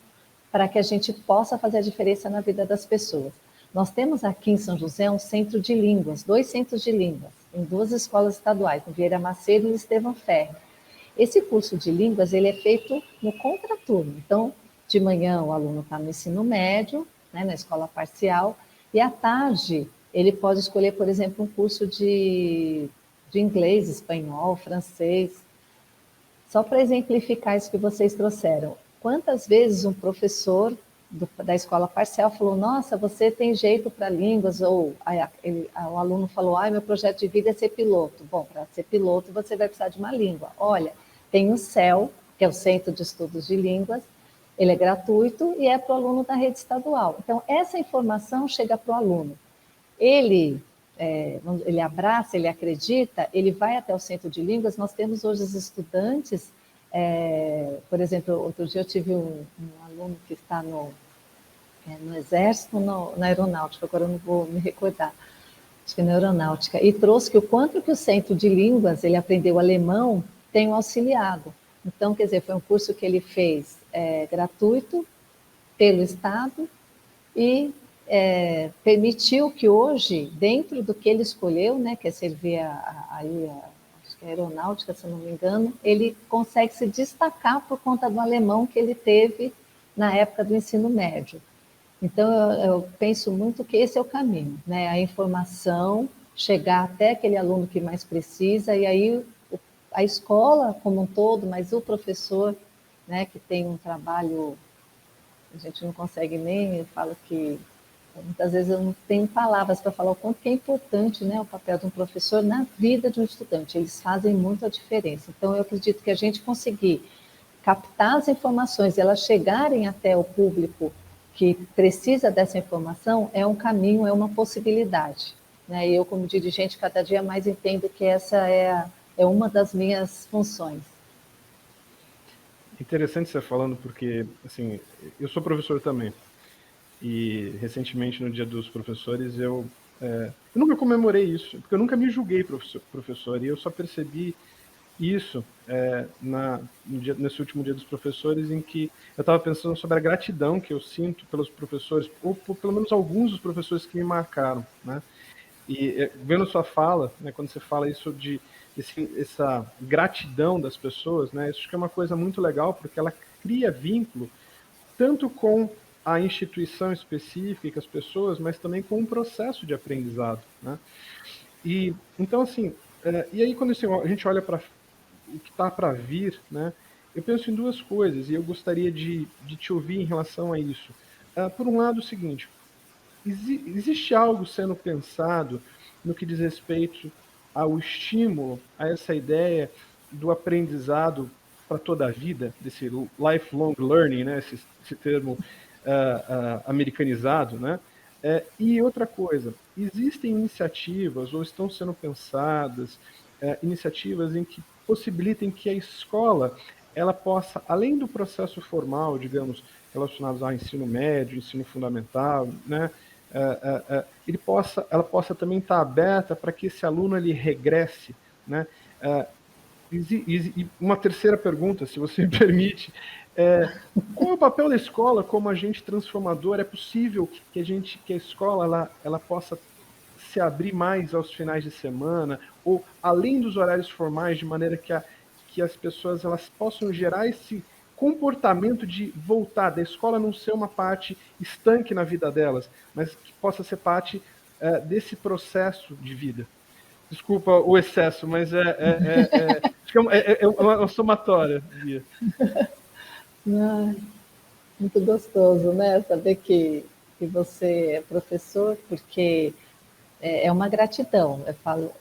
para que a gente possa fazer a diferença na vida das pessoas. Nós temos aqui em São José um centro de línguas, 2 centros de línguas, em 2 escolas estaduais, no Vieira Macedo e no Estevão Ferri. Esse curso de línguas ele é feito no contraturno. Então, de manhã o aluno está no ensino médio, né, na escola parcial, e à tarde ele pode escolher, por exemplo, um curso de inglês, espanhol, francês. Só para exemplificar isso que vocês trouxeram. Quantas vezes um professor da escola parcial falou, nossa, você tem jeito para línguas, ou o aluno falou, meu projeto de vida é ser piloto. Bom, para ser piloto você vai precisar de uma língua. Olha, Tem o CEL, que é o Centro de Estudos de Línguas, ele é gratuito e é para o aluno da rede estadual. Então, essa informação chega para o aluno. Ele abraça, ele acredita, ele vai até o Centro de Línguas. Nós temos hoje os estudantes, por exemplo, outro dia eu tive um aluno que está no Exército, na Aeronáutica, agora eu não vou me recordar, acho que na Aeronáutica, e trouxe que o quanto que o Centro de Línguas, ele aprendeu alemão, tem um auxiliado. Então, quer dizer, foi um curso que ele fez gratuito pelo Estado e permitiu que hoje, dentro do que ele escolheu, né, que é servir acho que a aeronáutica, se eu não me engano, ele consegue se destacar por conta do alemão que ele teve na época do ensino médio. Então, eu penso muito que esse é o caminho, né? A informação, chegar até aquele aluno que mais precisa, e aí a escola como um todo, mas o professor, né, que tem um trabalho, a gente não consegue nem, eu falo que muitas vezes eu não tenho palavras para falar o quanto que é importante, né, o papel de um professor na vida de um estudante. Eles fazem muito a diferença. Então, eu acredito que a gente conseguir captar as informações e elas chegarem até o público que precisa dessa informação é um caminho, é uma possibilidade. Né? E eu, como dirigente, cada dia mais entendo que essa é uma das minhas funções.
Interessante você falando, porque assim, eu sou professor também. E recentemente, no Dia dos Professores, eu nunca comemorei isso, porque eu nunca me julguei professor, e eu só percebi isso nesse último Dia dos Professores, em que eu estava pensando sobre a gratidão que eu sinto pelos professores, ou por pelo menos alguns dos professores que me marcaram, né? E vendo sua fala, né, quando você fala isso de essa gratidão das pessoas, né, isso que é uma coisa muito legal, porque ela cria vínculo tanto com a instituição específica, as pessoas, mas também com o processo de aprendizado, né? E então assim, e aí quando a gente olha para o que está para vir, né, eu penso em duas coisas e eu gostaria de te ouvir em relação a isso. Por um lado, o seguinte: existe algo sendo pensado no que diz respeito ao estímulo, a essa ideia do aprendizado para toda a vida, desse lifelong learning, né, esse termo americanizado, né? E outra coisa, existem iniciativas ou estão sendo pensadas iniciativas em que possibilitem que a escola ela possa, além do processo formal, digamos, relacionados ao ensino médio, ensino fundamental, né, ela possa também estar aberta para que esse aluno ele regresse, né? E uma terceira pergunta, se você me permite, qual é o papel da escola como agente transformador? É possível que a escola ela possa se abrir mais aos finais de semana, ou além dos horários formais, de maneira que as pessoas elas possam gerar esse comportamento de voltar, da escola não ser uma parte estanque na vida delas, mas que possa ser parte desse processo de vida. Desculpa o excesso, mas acho que é uma somatória, Bia.
Ai, muito gostoso, né? Saber que você é professor, porque é uma gratidão. Eu falo,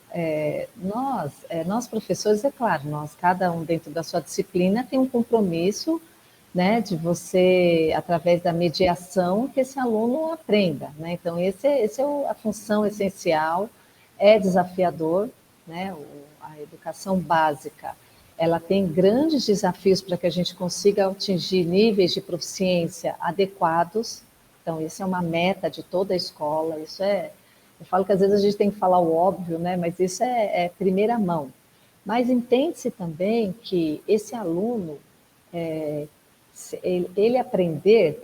nós professores, é claro, cada um dentro da sua disciplina tem um compromisso, né, de você, através da mediação, que esse aluno aprenda, né? Então, essa é a função essencial, é desafiador, né? A educação básica, ela tem grandes desafios para que a gente consiga atingir níveis de proficiência adequados. Então, isso é uma meta de toda a escola, eu falo que às vezes a gente tem que falar o óbvio, né? Mas isso é primeira mão. Mas entende-se também que esse aluno, para ele aprender,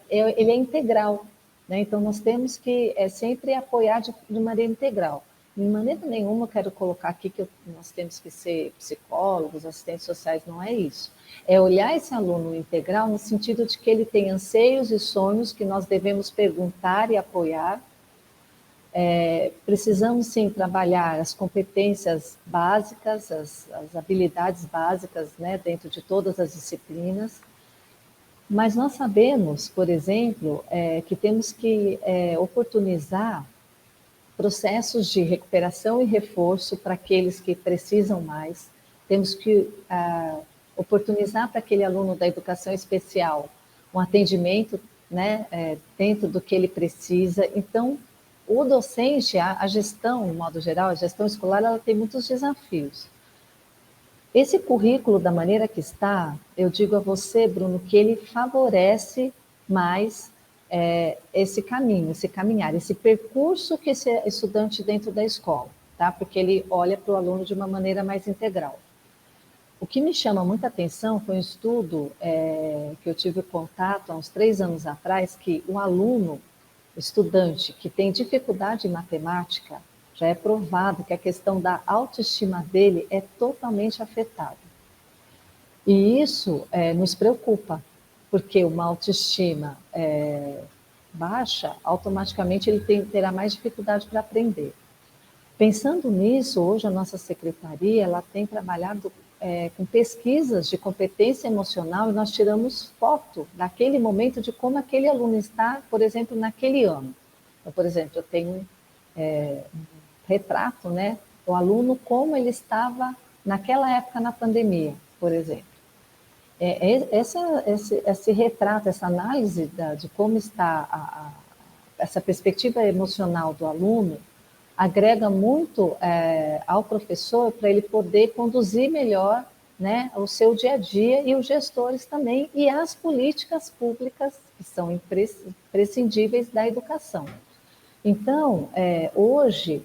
ele é integral, né? Então nós temos que sempre apoiar de maneira integral. De maneira nenhuma eu quero colocar aqui que nós temos que ser psicólogos, assistentes sociais, não é isso. É olhar esse aluno integral no sentido de que ele tem anseios e sonhos que nós devemos perguntar e apoiar. Precisamos, sim, trabalhar as competências básicas, as habilidades básicas, né, dentro de todas as disciplinas, mas nós sabemos, por exemplo, que temos que oportunizar processos de recuperação e reforço para aqueles que precisam mais. temos que oportunizar para aquele aluno da educação especial um atendimento, né, dentro do que ele precisa. Então, o docente, a gestão, no modo geral, a gestão escolar, ela tem muitos desafios. Esse currículo, da maneira que está, eu digo a você, Bruno, que ele favorece mais esse caminho, esse caminhar, esse percurso que esse estudante dentro da escola, tá? Porque ele olha para o aluno de uma maneira mais integral. O que me chama muita atenção foi um estudo que eu tive contato há uns 3 anos atrás, que o aluno, o estudante que tem dificuldade em matemática, já é provado que a questão da autoestima dele é totalmente afetada. E isso nos preocupa, porque uma autoestima baixa, automaticamente ele terá mais dificuldade para aprender. Pensando nisso, hoje a nossa secretaria ela tem trabalhado com pesquisas de competência emocional e nós tiramos foto daquele momento de como aquele aluno está, por exemplo, naquele ano. Então, por exemplo, eu tenho um retrato, né, do aluno como ele estava naquela época na pandemia, por exemplo. Esse retrato, essa análise de como está essa perspectiva emocional do aluno, agrega muito ao professor para ele poder conduzir melhor, né, o seu dia a dia e os gestores também e as políticas públicas que são imprescindíveis da educação. Então, hoje,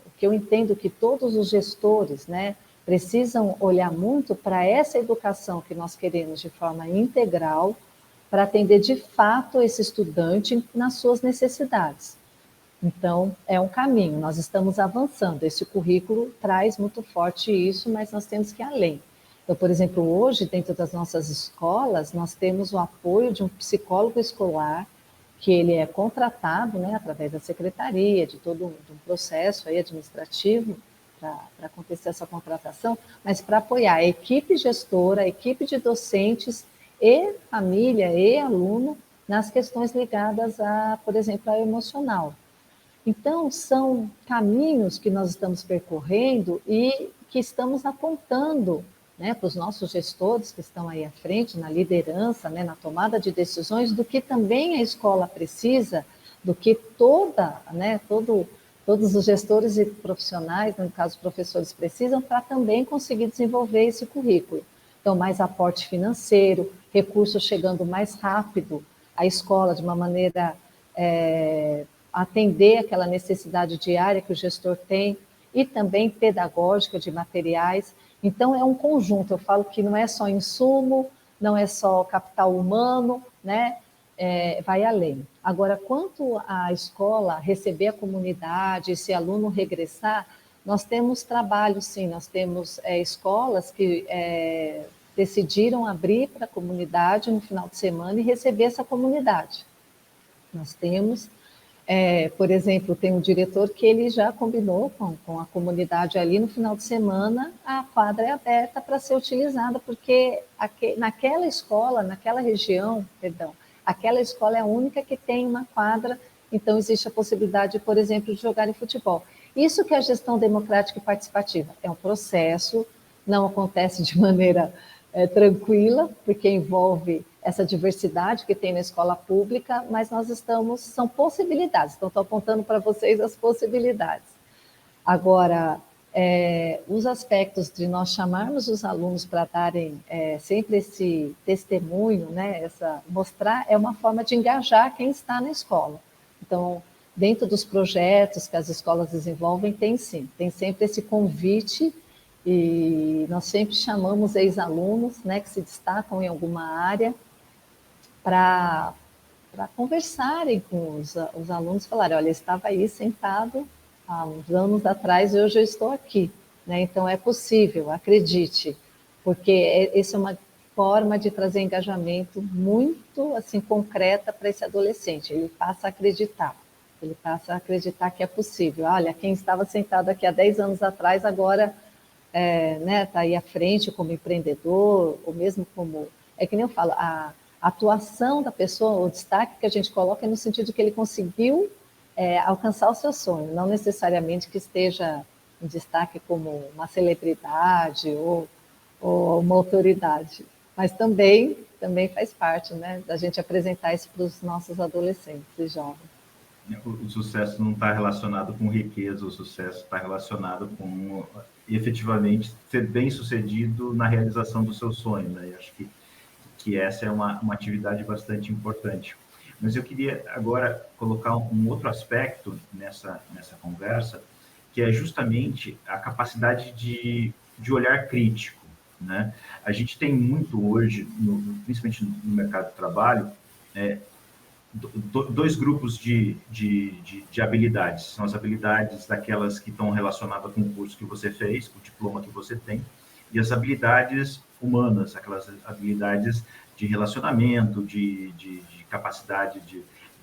o que eu entendo que todos os gestores, né, precisam olhar muito para essa educação que nós queremos de forma integral para atender de fato esse estudante nas suas necessidades. Então, é um caminho, nós estamos avançando. Esse currículo traz muito forte isso, mas nós temos que ir além. Então, por exemplo, hoje, dentro das nossas escolas, nós temos o apoio de um psicólogo escolar, que ele é contratado, né, através da secretaria, de todo um processo aí administrativo, para acontecer essa contratação, mas para apoiar a equipe gestora, a equipe de docentes e família e aluno nas questões ligadas a, por exemplo, ao emocional. Então, são caminhos que nós estamos percorrendo e que estamos apontando, né, para os nossos gestores que estão aí à frente, na liderança, né, na tomada de decisões, do que também a escola precisa, do que todos os gestores e profissionais, no caso professores, precisam para também conseguir desenvolver esse currículo. Então, mais aporte financeiro, recursos chegando mais rápido à escola de uma maneira atender aquela necessidade diária que o gestor tem e também pedagógica de materiais. Então, é um conjunto, eu falo que não é só insumo, não é só capital humano, né? Vai além. Agora, quanto à escola receber a comunidade, esse aluno regressar, nós temos trabalho, sim, nós temos escolas que decidiram abrir para a comunidade no final de semana e receber essa comunidade. Nós temos... por exemplo, tem um diretor que ele já combinou com a comunidade ali no final de semana, a quadra é aberta para ser utilizada, porque naquela escola, naquela região, aquela escola é a única que tem uma quadra, então existe a possibilidade, por exemplo, de jogar em futebol. Isso que é a gestão democrática e participativa. É um processo, não acontece de maneira tranquila, porque envolve essa diversidade que tem na escola pública, mas são possibilidades, então estou apontando para vocês as possibilidades. Agora, os aspectos de nós chamarmos os alunos para darem sempre esse testemunho, né, mostrar, é uma forma de engajar quem está na escola. Então, dentro dos projetos que as escolas desenvolvem, tem sempre esse convite. E nós sempre chamamos ex-alunos, né, que se destacam em alguma área para conversarem com os alunos, falarem, olha, eu estava aí sentado há uns anos atrás e hoje eu estou aqui. Né? Então, é possível, acredite, porque essa é uma forma de trazer engajamento muito assim, concreta para esse adolescente. Ele passa a acreditar que é possível. Olha, quem estava sentado aqui há 10 anos atrás, agora... tá aí à frente como empreendedor, ou mesmo como... É que nem eu falo, a atuação da pessoa, o destaque que a gente coloca é no sentido de que ele conseguiu alcançar o seu sonho, não necessariamente que esteja em destaque como uma celebridade ou uma autoridade, mas também faz parte, né, da gente apresentar isso para os nossos adolescentes e jovens.
O sucesso não está relacionado com riqueza, o sucesso está relacionado com efetivamente ser bem-sucedido na realização do seu sonho, né? Eu acho que essa é uma atividade bastante importante. Mas eu queria agora colocar um outro aspecto nessa conversa, que é justamente a capacidade de olhar crítico, né? A gente tem muito hoje, principalmente no mercado de trabalho, dois grupos de habilidades. São as habilidades daquelas que estão relacionadas com o curso que você fez, com o diploma que você tem, e as habilidades humanas, aquelas habilidades de relacionamento, de capacidade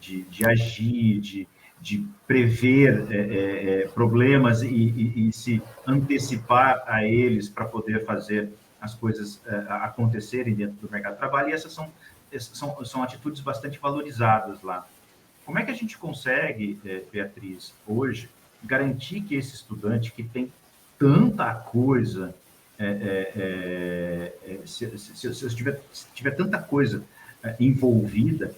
de agir, de prever problemas e se antecipar a eles para poder fazer as coisas acontecerem dentro do mercado de trabalho, e essas são atitudes bastante valorizadas lá. Como é que a gente consegue, Beatriz, hoje, garantir que esse estudante que tem tanta coisa, se tiver tanta coisa envolvida,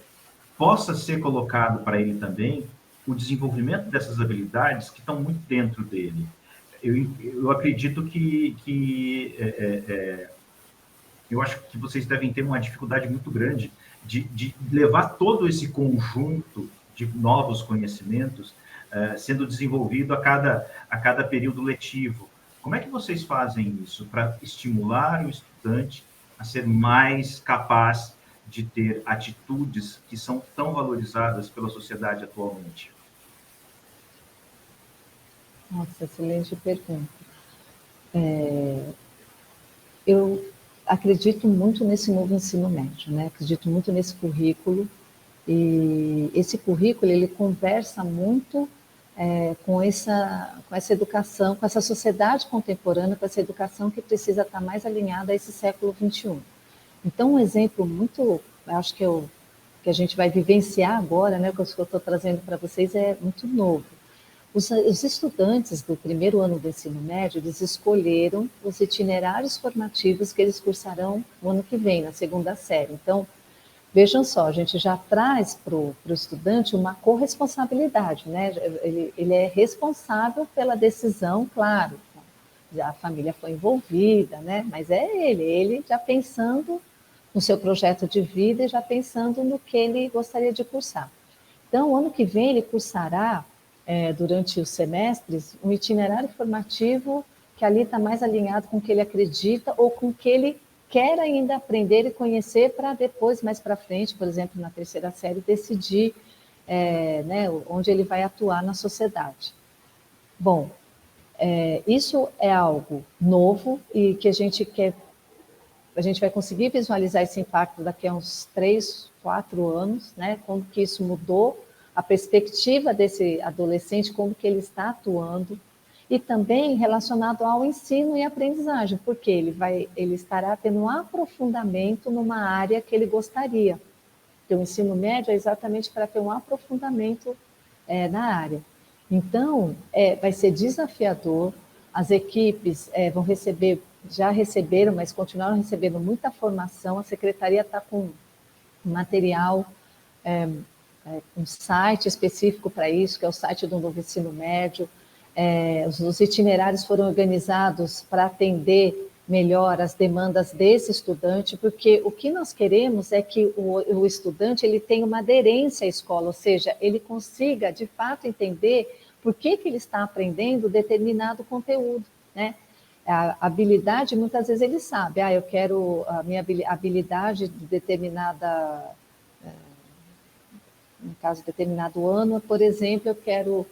possa ser colocado para ele também o desenvolvimento dessas habilidades que estão muito dentro dele? Eu acredito que eu acho que vocês devem ter uma dificuldade muito grande de levar todo esse conjunto de novos conhecimentos sendo desenvolvido a cada período letivo. Como é que vocês fazem isso para estimular o estudante a ser mais capaz de ter atitudes que são tão valorizadas pela sociedade atualmente?
Nossa, excelente pergunta. Eu acredito muito nesse novo ensino médio, né? Acredito muito nesse currículo, e esse currículo ele conversa muito com essa educação, com essa sociedade contemporânea, com essa educação que precisa estar mais alinhada a esse século XXI. Então, um exemplo muito, acho que a gente vai vivenciar agora, né, que eu estou trazendo para vocês, é muito novo. Os estudantes do primeiro ano do ensino médio, eles escolheram os itinerários formativos que eles cursarão o ano que vem, na segunda série. Então, vejam só, a gente já traz para o estudante uma corresponsabilidade, né? Ele é responsável pela decisão, claro, a família foi envolvida, né? Mas é ele já pensando no seu projeto de vida e já pensando no que ele gostaria de cursar. Então, o ano que vem ele cursará, durante os semestres, um itinerário formativo que ali está mais alinhado com o que ele acredita ou com o que ele quer ainda aprender e conhecer para depois, mais para frente, por exemplo, na terceira série, decidir né, onde ele vai atuar na sociedade. Bom, isso é algo novo e que a gente vai conseguir visualizar esse impacto daqui a uns 3, 4 anos, né? Como que isso mudou a perspectiva desse adolescente, como que ele está atuando, e também relacionado ao ensino e aprendizagem, porque ele estará tendo um aprofundamento numa área que ele gostaria. Então, o ensino médio é exatamente para ter um aprofundamento na área. Então, vai ser desafiador, as equipes vão receber, já receberam, mas continuaram recebendo muita formação, a secretaria está com material, um site específico para isso, que é o site do Novo Ensino Médio. Os itinerários foram organizados para atender melhor as demandas desse estudante, porque o que nós queremos é que o estudante ele tenha uma aderência à escola, ou seja, ele consiga, de fato, entender por que ele está aprendendo determinado conteúdo, né? A habilidade, muitas vezes ele sabe, eu quero a minha habilidade de determinada, no caso, determinado ano, por exemplo, eu quero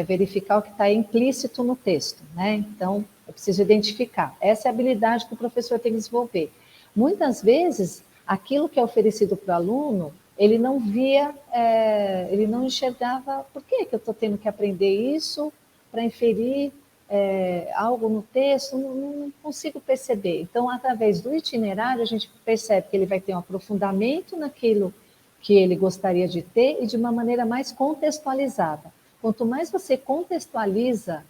verificar o que está implícito no texto, né? Então, eu preciso identificar. Essa é a habilidade que o professor tem que desenvolver. Muitas vezes, aquilo que é oferecido para o aluno, ele não via, ele não enxergava por que eu estou tendo que aprender isso para inferir algo no texto, não consigo perceber. Então, através do itinerário, a gente percebe que ele vai ter um aprofundamento naquilo que ele gostaria de ter e de uma maneira mais contextualizada. Quanto mais você contextualiza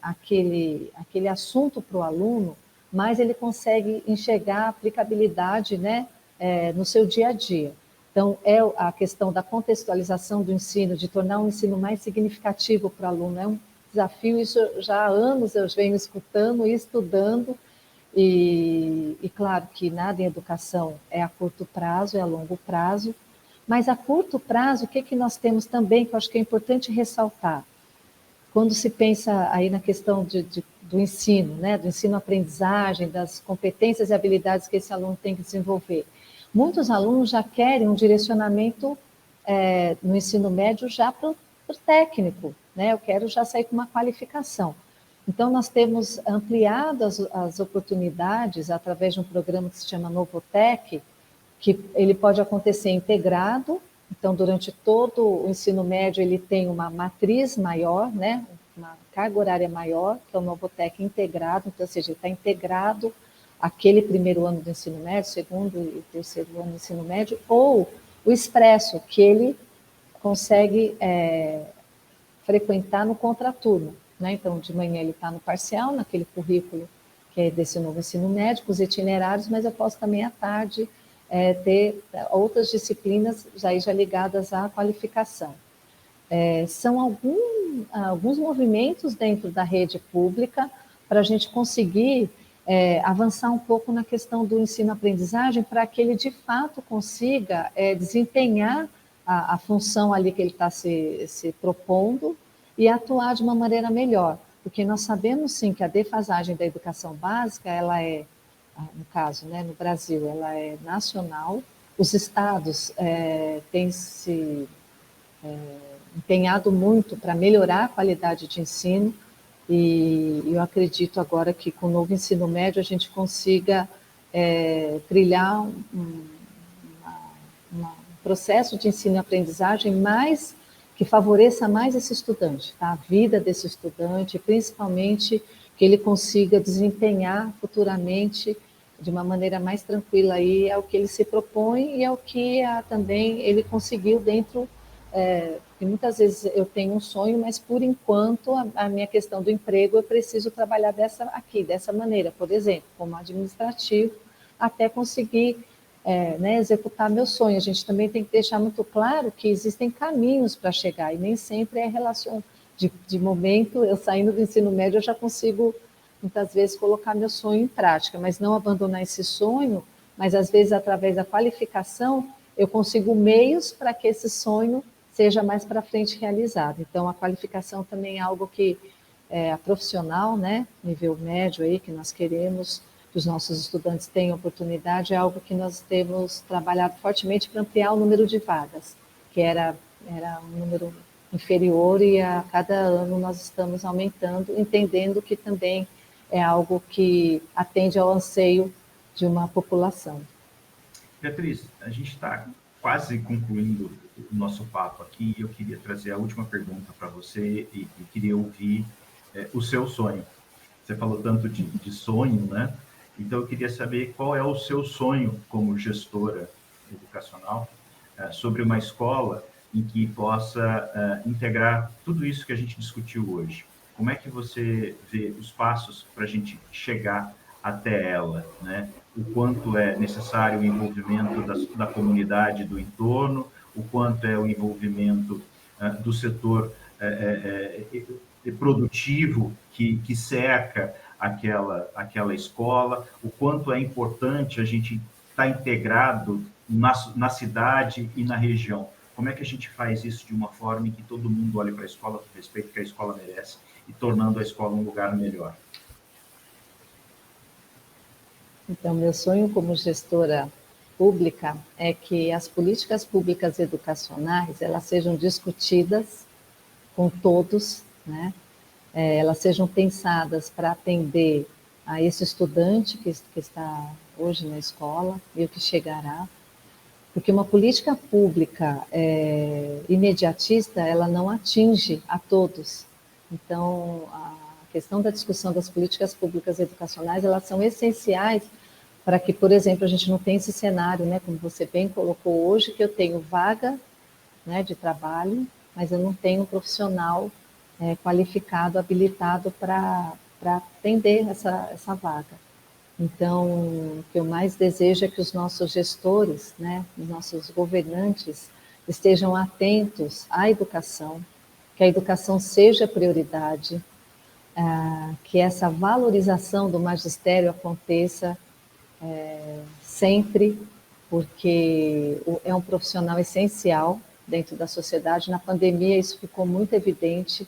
aquele assunto para o aluno, mais ele consegue enxergar a aplicabilidade, né, no seu dia a dia. Então, é a questão da contextualização do ensino, de tornar um ensino mais significativo para o aluno. É um desafio, isso já há anos eu venho escutando e estudando, e claro que nada em educação é a curto prazo, é a longo prazo, mas a curto prazo, o que nós temos também, que eu acho que é importante ressaltar, quando se pensa aí na questão do ensino, né, do ensino-aprendizagem, das competências e habilidades que esse aluno tem que desenvolver. Muitos alunos já querem um direcionamento no ensino médio já para o técnico, né? Eu quero já sair com uma qualificação. Então, nós temos ampliado as oportunidades através de um programa que se chama Novotec, que ele pode acontecer integrado. Então, durante todo o ensino médio, ele tem uma matriz maior, né? Uma carga horária maior, que é o Novotec integrado, então, ou seja, ele está integrado aquele primeiro ano do ensino médio, segundo e terceiro ano do ensino médio, ou o expresso, que ele consegue frequentar no contraturno, né? Então, de manhã ele está no parcial, naquele currículo que é desse novo ensino médio, com os itinerários, mas eu posso também à tarde ter outras disciplinas já ligadas à qualificação. São alguns movimentos dentro da rede pública para a gente conseguir avançar um pouco na questão do ensino-aprendizagem, para que ele de fato consiga desempenhar a função ali que ele está se propondo e atuar de uma maneira melhor, porque nós sabemos sim que a defasagem da educação básica, ela no caso, né, no Brasil, ela é nacional, os estados têm se empenhado muito para melhorar a qualidade de ensino, e eu acredito agora que com o novo ensino médio a gente consiga trilhar um processo de ensino e aprendizagem que favoreça mais esse estudante, tá? A vida desse estudante, principalmente que ele consiga desempenhar futuramente de uma maneira mais tranquila aí, é o que ele se propõe e é o que também ele conseguiu dentro. Porque muitas vezes eu tenho um sonho, mas por enquanto a minha questão do emprego eu preciso trabalhar dessa maneira, por exemplo, como administrativo, até conseguir né, executar meu sonho. A gente também tem que deixar muito claro que existem caminhos para chegar, e nem sempre é relação de momento, eu saindo do ensino médio, eu já consigo, muitas vezes, colocar meu sonho em prática, mas não abandonar esse sonho, mas às vezes, através da qualificação, eu consigo meios para que esse sonho seja mais para frente realizado. Então, a qualificação também é algo que a profissional, né, nível médio aí, que nós queremos que os nossos estudantes tenham oportunidade, é algo que nós temos trabalhado fortemente para ampliar o número de vagas, que era um número inferior, e a cada ano nós estamos aumentando, entendendo que também é algo que atende ao anseio de uma população.
Beatriz, a gente está quase concluindo o nosso papo aqui, e eu queria trazer a última pergunta para você e queria ouvir o seu sonho. Você falou tanto de sonho, né? Então, eu queria saber qual é o seu sonho como gestora educacional sobre uma escola em que possa integrar tudo isso que a gente discutiu hoje. Como é que você vê os passos para a gente chegar até ela, né? O quanto é necessário o envolvimento da comunidade do entorno, o quanto é o envolvimento do setor produtivo que cerca aquela escola, o quanto é importante a gente estar integrado na cidade e na região. Como é que a gente faz isso de uma forma em que todo mundo olhe para a escola com o respeito que a escola merece e tornando a escola um lugar melhor?
Então, meu sonho como gestora pública é que as políticas públicas educacionais elas sejam discutidas com todos, né? Elas sejam pensadas para atender a esse estudante que está hoje na escola e o que chegará, porque uma política pública imediatista, ela não atinge a todos. Então, a questão da discussão das políticas públicas educacionais, elas são essenciais para que, por exemplo, a gente não tenha esse cenário, né, como você bem colocou hoje, que eu tenho vaga, né, de trabalho, mas eu não tenho um profissional qualificado, habilitado para atender essa vaga. Então, o que eu mais desejo é que os nossos gestores, né, os nossos governantes, estejam atentos à educação, que a educação seja prioridade, que essa valorização do magistério aconteça sempre, porque é um profissional essencial dentro da sociedade. Na pandemia isso ficou muito evidente,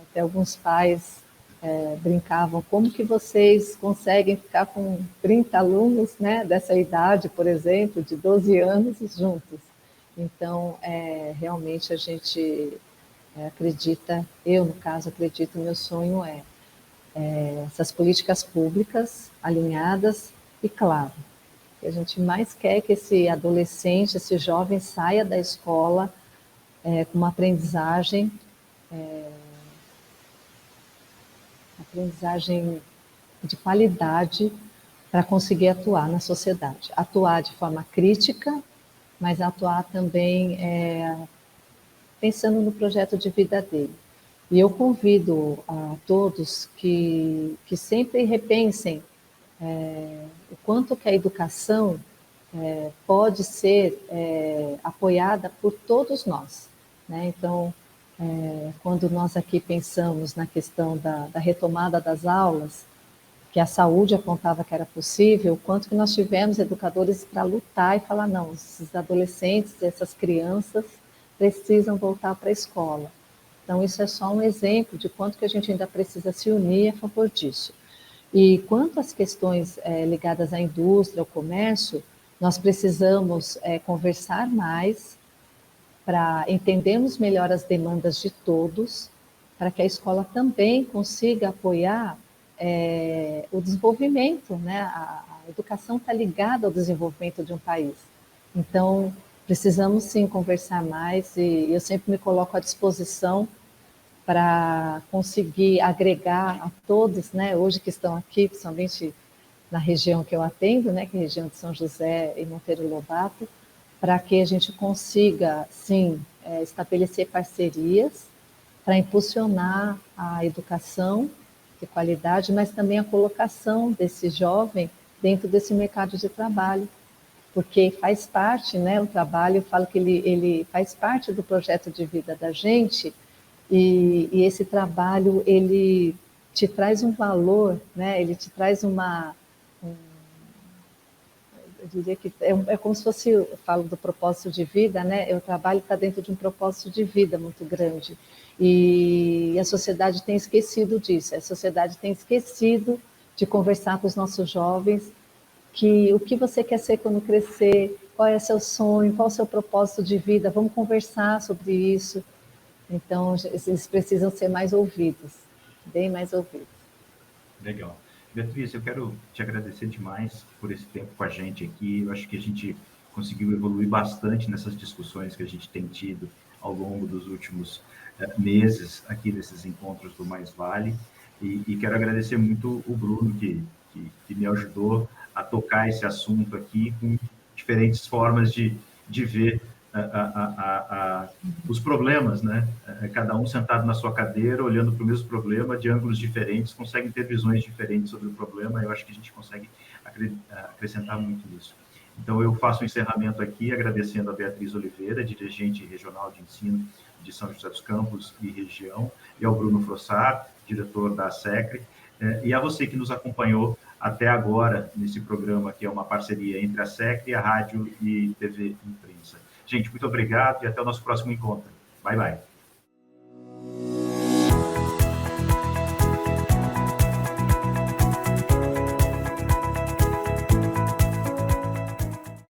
até alguns pais brincavam, como que vocês conseguem ficar com 30 alunos, né, dessa idade, por exemplo, de 12 anos, juntos? Então, realmente a gente acredita, eu no caso acredito, meu sonho essas políticas públicas alinhadas e, claro, que a gente mais quer que esse adolescente, esse jovem saia da escola com uma aprendizagem de qualidade para conseguir atuar na sociedade. Atuar de forma crítica, mas atuar também pensando no projeto de vida dele. E eu convido a todos que sempre repensem o quanto que a educação pode ser apoiada por todos nós, né? Então, quando nós aqui pensamos na questão da retomada das aulas, que a saúde apontava que era possível, o quanto que nós tivemos educadores para lutar e falar, não, esses adolescentes, essas crianças precisam voltar para a escola. Então, isso é só um exemplo de quanto que a gente ainda precisa se unir a favor disso. E quanto às questões ligadas à indústria, ao comércio, nós precisamos conversar mais para entendermos melhor as demandas de todos, para que a escola também consiga apoiar o desenvolvimento, né? A educação está ligada ao desenvolvimento de um país. Então, precisamos sim conversar mais e eu sempre me coloco à disposição para conseguir agregar a todos, né, hoje que estão aqui, principalmente na região que eu atendo, né, que é a região de São José e Monteiro Lobato, para que a gente consiga, sim, estabelecer parcerias para impulsionar a educação de qualidade, mas também a colocação desse jovem dentro desse mercado de trabalho, porque faz parte, né, o trabalho, eu falo que ele faz parte do projeto de vida da gente, e esse trabalho, ele te traz um valor, né, ele te traz eu diria que é como se fosse, eu falo do propósito de vida, né, o trabalho está dentro de um propósito de vida muito grande, e a sociedade tem esquecido disso, a sociedade tem esquecido de conversar com os nossos jovens, que o que você quer ser quando crescer, qual é seu sonho, qual é o seu propósito de vida, vamos conversar sobre isso. Então, eles precisam ser mais ouvidos, bem mais ouvidos.
Legal. Beatriz, eu quero te agradecer demais por esse tempo com a gente aqui. Eu acho que a gente conseguiu evoluir bastante nessas discussões que a gente tem tido ao longo dos últimos meses aqui nesses encontros do Mais Vale. E quero agradecer muito o Bruno, que me ajudou a tocar esse assunto aqui com diferentes formas de ver os problemas, né? Cada um sentado na sua cadeira, olhando para o mesmo problema, de ângulos diferentes, conseguem ter visões diferentes sobre o problema. Eu acho que a gente consegue acrescentar muito nisso. Então, eu faço o encerramento aqui, agradecendo a Beatriz Oliveira, dirigente regional de ensino de São José dos Campos e região, e ao Bruno Frossard, diretor da SECRE, e a você que nos acompanhou até agora nesse programa, que é uma parceria entre a SECRE, a Rádio e TV Imprensa. Gente, muito obrigado e até o nosso próximo encontro. Bye, bye.